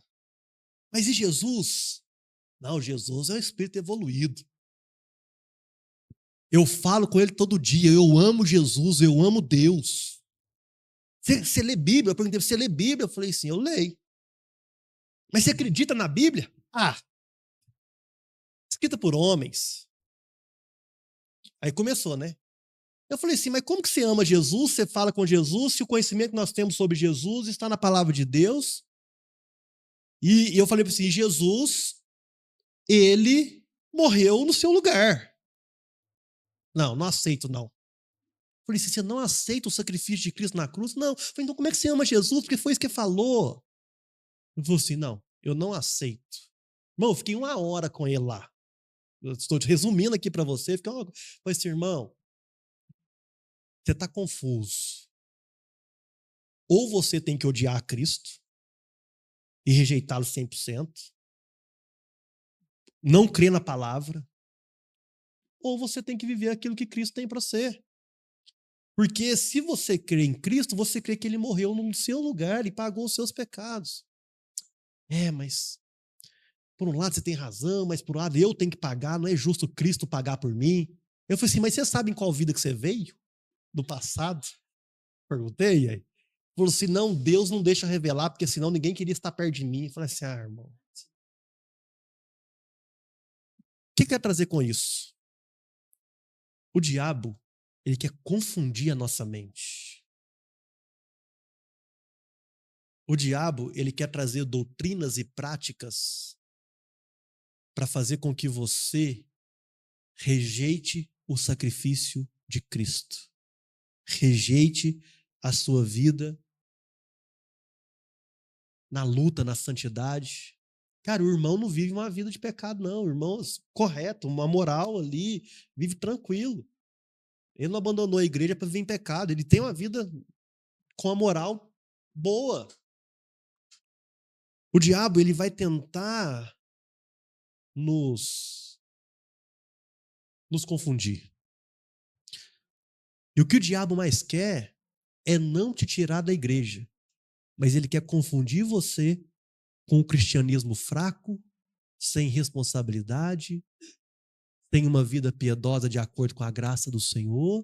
e Jesus? Não, Jesus é um espírito evoluído. Eu falo com ele todo dia, eu amo Jesus, eu amo Deus. Você lê Bíblia? Eu perguntei, você lê Bíblia? Eu falei assim, eu leio. Mas você acredita na Bíblia? Ah, escrita por homens. Aí começou, né? Eu falei assim, mas como que você ama Jesus, você fala com Jesus, se o conhecimento que nós temos sobre Jesus está na palavra de Deus? E eu falei assim, Jesus, ele morreu no seu lugar. Não, não aceito, não. Eu falei assim, você não aceita o sacrifício de Cristo na cruz? Não. Eu falei, então como é que você ama Jesus? Porque foi isso que ele falou. Ele falou assim, não, eu não aceito. Irmão, eu fiquei 1 hora com ele lá. Eu estou resumindo aqui para você. Falei assim, irmão, você está confuso. Ou você tem que odiar Cristo e rejeitá-lo 100%, não crer na palavra, ou você tem que viver aquilo que Cristo tem para você. Porque se você crê em Cristo, você crê que ele morreu no seu lugar e pagou os seus pecados. Mas por um lado você tem razão, mas por um lado eu tenho que pagar, não é justo Cristo pagar por mim. Eu falei assim, mas você sabe em qual vida que você veio? Do passado? Perguntei, aí. Falou assim, não, Deus não deixa revelar, porque senão ninguém queria estar perto de mim. Eu falei assim, irmão. O que quer trazer com isso? O diabo, ele quer confundir a nossa mente. O diabo, ele quer trazer doutrinas e práticas para fazer com que você rejeite o sacrifício de Cristo. Rejeite a sua vida na luta, na santidade. Cara, o irmão não vive uma vida de pecado, não. O irmão correto, uma moral ali, vive tranquilo. Ele não abandonou a igreja para viver em pecado. Ele tem uma vida com a moral boa. O diabo, ele vai tentar nos confundir. E o que o diabo mais quer é não te tirar da igreja, mas ele quer confundir você com o cristianismo fraco, sem responsabilidade, sem uma vida piedosa de acordo com a graça do Senhor.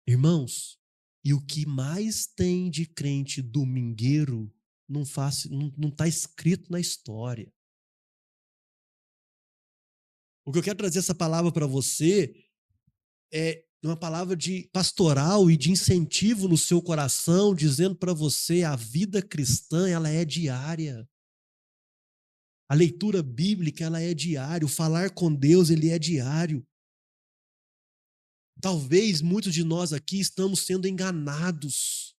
Irmãos, e o que mais tem de crente domingueiro não está escrito na história. O que eu quero trazer essa palavra para você é uma palavra de pastoral e de incentivo no seu coração, dizendo para você, a vida cristã, ela é diária. A leitura bíblica, ela é diária. O falar com Deus, ele é diário. Talvez muitos de nós aqui estamos sendo enganados,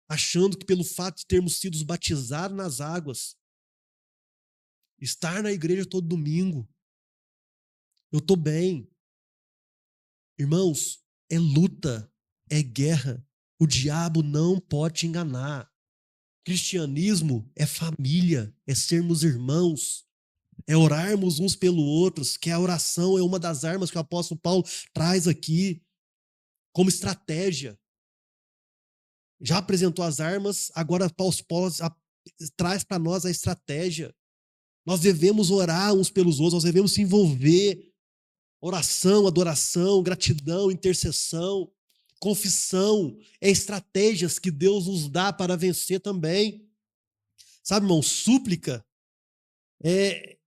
achando que pelo fato de termos sido batizados nas águas, estar na igreja todo domingo, eu estou bem. Irmãos, é luta, é guerra. O diabo não pode te enganar. Cristianismo é família, é sermos irmãos, é orarmos uns pelos outros, que a oração é uma das armas que o apóstolo Paulo traz aqui como estratégia. Já apresentou as armas, agora Paulo traz para nós a estratégia. Nós devemos orar uns pelos outros, nós devemos se envolver. Oração, adoração, gratidão, intercessão, confissão, estratégias que Deus nos dá para vencer também. Sabe, irmão, súplica é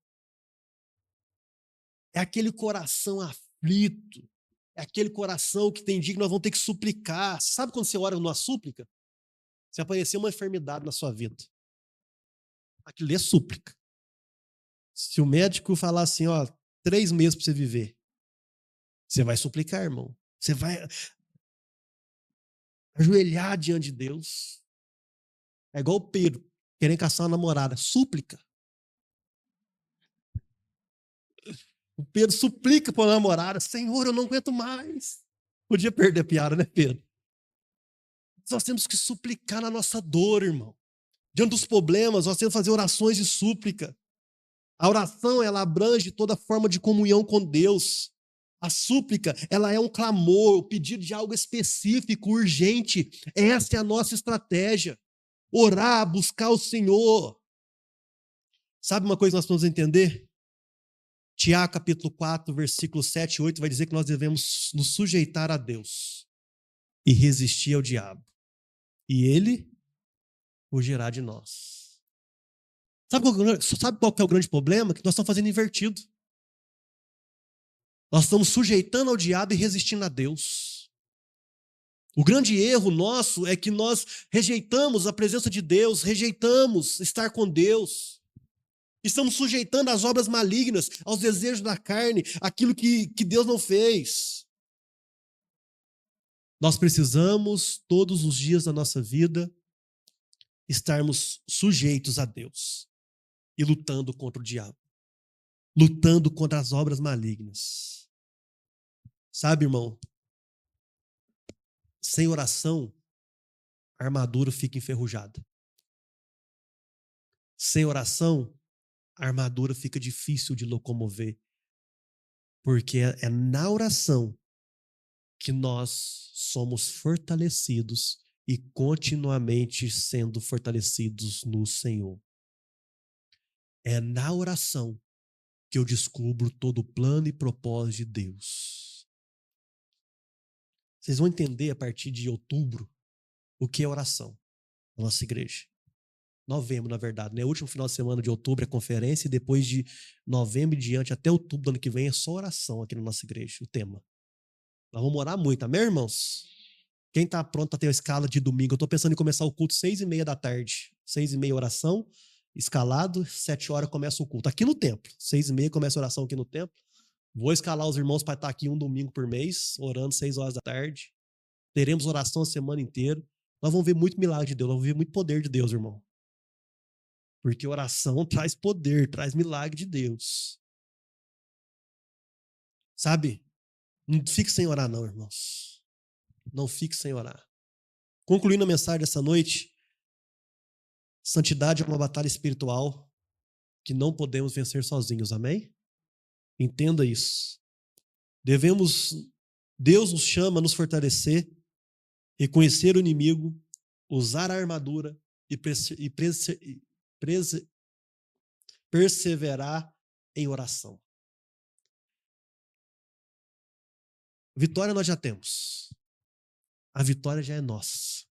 aquele coração aflito, é aquele coração que tem dia que nós vamos ter que suplicar. Sabe quando você ora numa súplica? Se aparecer uma enfermidade na sua vida, aquilo é súplica. Se o médico falar assim, 3 meses para você viver, você vai suplicar, irmão. Você vai ajoelhar diante de Deus. É igual o Pedro, querendo caçar uma namorada. Súplica. O Pedro suplica para a namorada: Senhor, eu não aguento mais. Podia perder a piada, né, Pedro? Nós temos que suplicar na nossa dor, irmão. Diante dos problemas, nós temos que fazer orações de súplica. A oração, ela abrange toda forma de comunhão com Deus. A súplica, ela é um clamor, o pedido de algo específico, urgente. Essa é a nossa estratégia. Orar, buscar o Senhor. Sabe uma coisa que nós precisamos entender? Tiago, capítulo 4, versículos 7 e 8, vai dizer que nós devemos nos sujeitar a Deus e resistir ao diabo. E ele fugirá de nós. Sabe qual que é o grande problema? Que nós estamos fazendo invertido. Nós estamos sujeitando ao diabo e resistindo a Deus. O grande erro nosso é que nós rejeitamos a presença de Deus, rejeitamos estar com Deus. Estamos sujeitando às obras malignas, aos desejos da carne, aquilo que Deus não fez. Nós precisamos, todos os dias da nossa vida, estarmos sujeitos a Deus e lutando contra o diabo, lutando contra as obras malignas. Sabe, irmão, sem oração, a armadura fica enferrujada. Sem oração, a armadura fica difícil de locomover, porque é na oração que nós somos fortalecidos e continuamente sendo fortalecidos no Senhor. É na oração que eu descubro todo o plano e propósito de Deus. Vocês vão entender a partir de outubro o que é oração na nossa igreja. Novembro, na verdade, né? O último final de semana de outubro é conferência e depois de novembro em diante, até outubro do ano que vem, é só oração aqui na nossa igreja, o tema. Nós vamos orar muito, amém, irmãos? Quem está pronto para ter a escala de domingo? Eu estou pensando em começar o culto 6h30 da tarde. 6h30 oração, escalado, 7 horas começa o culto. Aqui no templo, 6h30 começa a oração aqui no templo. Vou escalar os irmãos para estar aqui um domingo por mês, orando 6 horas da tarde. Teremos oração a semana inteira. Nós vamos ver muito milagre de Deus, nós vamos ver muito poder de Deus, irmão. Porque oração traz poder, traz milagre de Deus. Sabe? Não fique sem orar não, irmãos. Não fique sem orar. Concluindo a mensagem dessa noite, santidade é uma batalha espiritual que não podemos vencer sozinhos, amém? Entenda isso. Deus nos chama a nos fortalecer, reconhecer o inimigo, usar a armadura e perseverar em oração. Vitória nós já temos. A vitória já é nossa.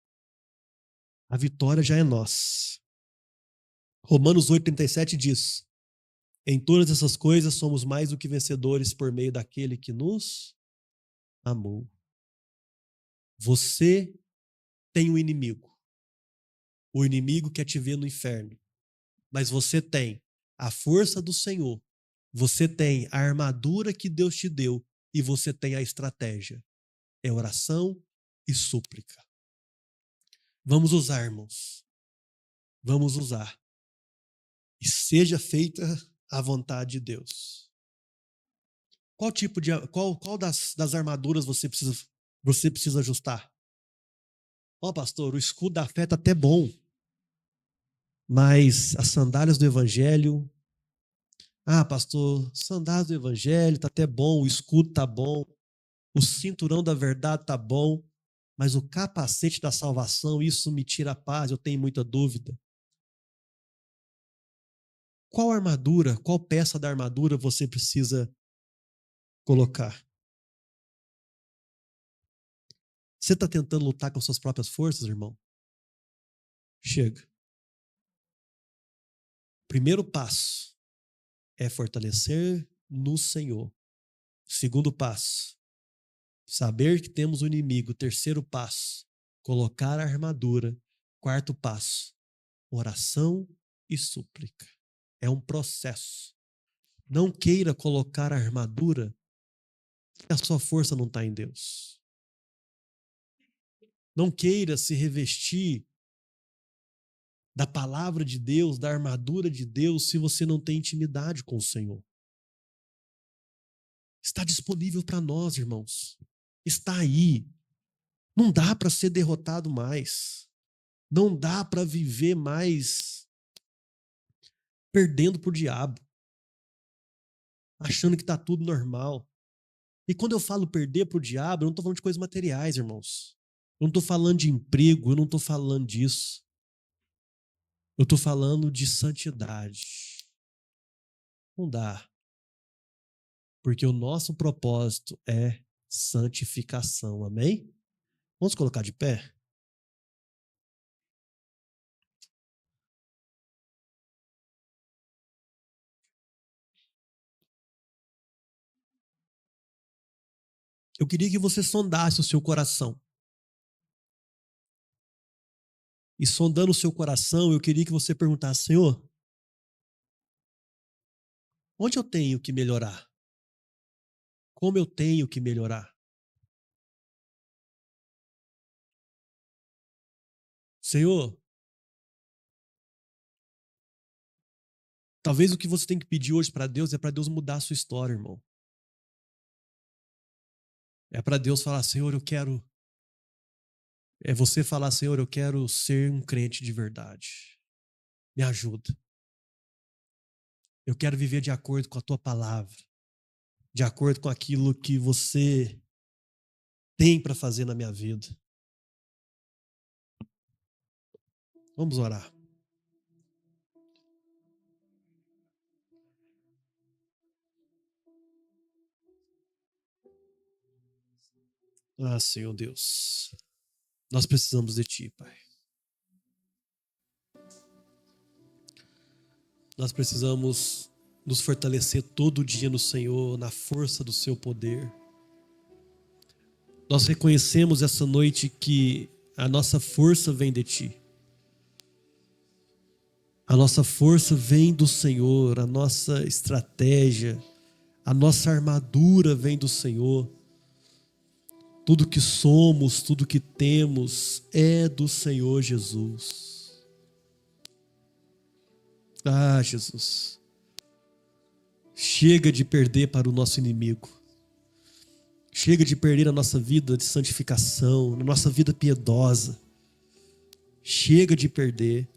A vitória já é nossa. Romanos 8,37 diz: em todas essas coisas somos mais do que vencedores por meio daquele que nos amou. Você tem um inimigo. O inimigo quer te ver no inferno. Mas você tem a força do Senhor. Você tem a armadura que Deus te deu. E você tem a estratégia. É oração e súplica. Vamos usar, irmãos. Vamos usar. E seja feita a vontade de Deus. Qual das armaduras você precisa ajustar? Pastor, o escudo da fé está até bom. Mas as sandálias do evangelho... pastor, sandálias do evangelho está até bom, o escudo está bom, o cinturão da verdade está bom, mas o capacete da salvação, isso me tira a paz, eu tenho muita dúvida. Qual armadura, qual peça da armadura você precisa colocar? Você está tentando lutar com suas próprias forças, irmão? Chega. Primeiro passo é fortalecer no Senhor. Segundo passo, saber que temos um inimigo. Terceiro passo, colocar a armadura. Quarto passo, oração e súplica. É um processo. Não queira colocar a armadura se a sua força não está em Deus. Não queira se revestir da palavra de Deus, da armadura de Deus, se você não tem intimidade com o Senhor. Está disponível para nós, irmãos. Está aí. Não dá para ser derrotado mais. Não dá para viver mais perdendo para o diabo, achando que está tudo normal. E quando eu falo perder para o diabo, eu não estou falando de coisas materiais, irmãos. Eu não estou falando de emprego, eu não estou falando disso. Eu estou falando de santidade. Não dá. Porque o nosso propósito é santificação, amém? Vamos colocar de pé? Eu queria que você sondasse o seu coração. E sondando o seu coração, eu queria que você perguntasse: Senhor, onde eu tenho que melhorar? Como eu tenho que melhorar? Senhor, talvez o que você tem que pedir hoje para Deus é para Deus mudar a sua história, irmão. É para Deus falar: Senhor, eu quero... É você falar: Senhor, eu quero ser um crente de verdade. Me ajuda. Eu quero viver de acordo com a tua palavra. De acordo com aquilo que você tem para fazer na minha vida. Vamos orar. Senhor Deus, nós precisamos de Ti, Pai. Nós precisamos nos fortalecer todo dia no Senhor, na força do Seu poder. Nós reconhecemos essa noite que a nossa força vem de Ti. A nossa força vem do Senhor, a nossa estratégia, a nossa armadura vem do Senhor. Tudo que somos, tudo que temos é do Senhor Jesus. Jesus. Chega de perder para o nosso inimigo. Chega de perder a nossa vida de santificação, a nossa vida piedosa. Chega de perder.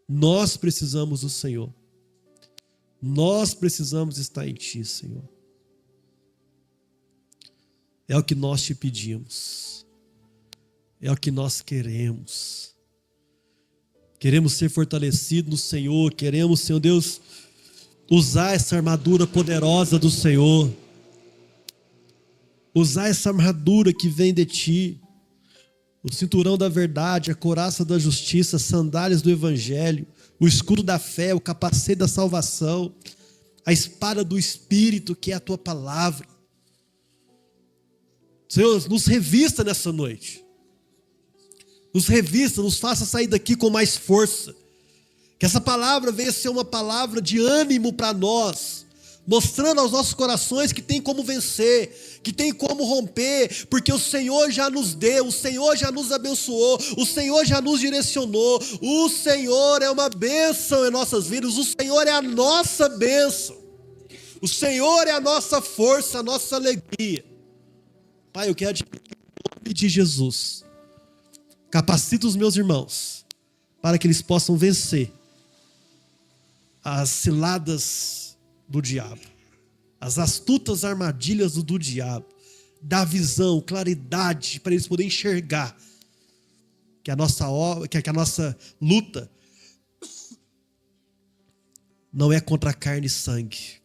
Nós precisamos do Senhor. Nós precisamos estar em Ti, Senhor. É o que nós te pedimos. É o que nós queremos. Queremos ser fortalecidos no Senhor. Queremos, Senhor Deus, usar essa armadura poderosa do Senhor. Usar essa armadura que vem de Ti. O cinturão da verdade, a couraça da justiça, as sandálias do evangelho, o escudo da fé, o capacete da salvação, a espada do Espírito, que é a tua palavra. Senhor, nos revista nessa noite. Nos revista, nos faça sair daqui com mais força. Que essa palavra venha ser uma palavra de ânimo para nós, mostrando aos nossos corações que tem como vencer, que tem como romper, porque o Senhor já nos deu, o Senhor já nos abençoou, o Senhor já nos direcionou, o Senhor é uma bênção em nossas vidas, o Senhor é a nossa bênção, o Senhor é a nossa força, a nossa alegria. Pai, eu quero te pedir em nome de Jesus, capacita os meus irmãos, para que eles possam vencer as ciladas do diabo, as astutas armadilhas do diabo, dá visão, claridade, para eles poderem enxergar que a nossa luta não é contra a carne e sangue,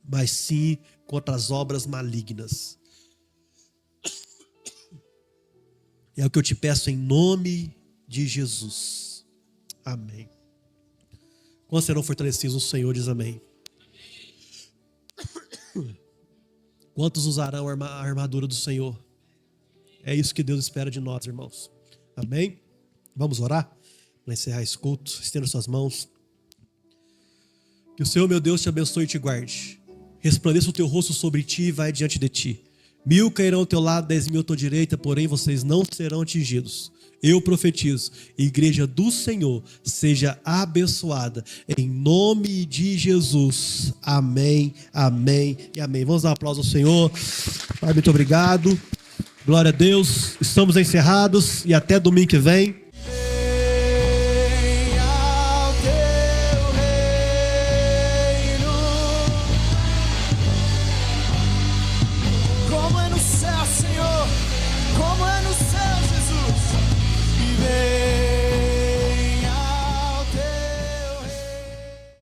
mas sim contra as obras malignas. É o que eu te peço em nome de Jesus. Amém. Quando serão fortalecidos no Senhor, diz amém. Quantos usarão a armadura do Senhor? É isso que Deus espera de nós, irmãos. Amém? Vamos orar para encerrar esse culto. Estenda suas mãos. Que o Senhor, meu Deus, te abençoe e te guarde. Resplandeça o teu rosto sobre ti e vai diante de ti. 1000 cairão ao teu lado, 10.000 à tua direita, porém vocês não serão atingidos. Eu profetizo, igreja do Senhor, seja abençoada, em nome de Jesus. Amém, amém e amém. Vamos dar um aplauso ao Senhor. Pai, muito obrigado. Glória a Deus. Estamos encerrados e até domingo que vem.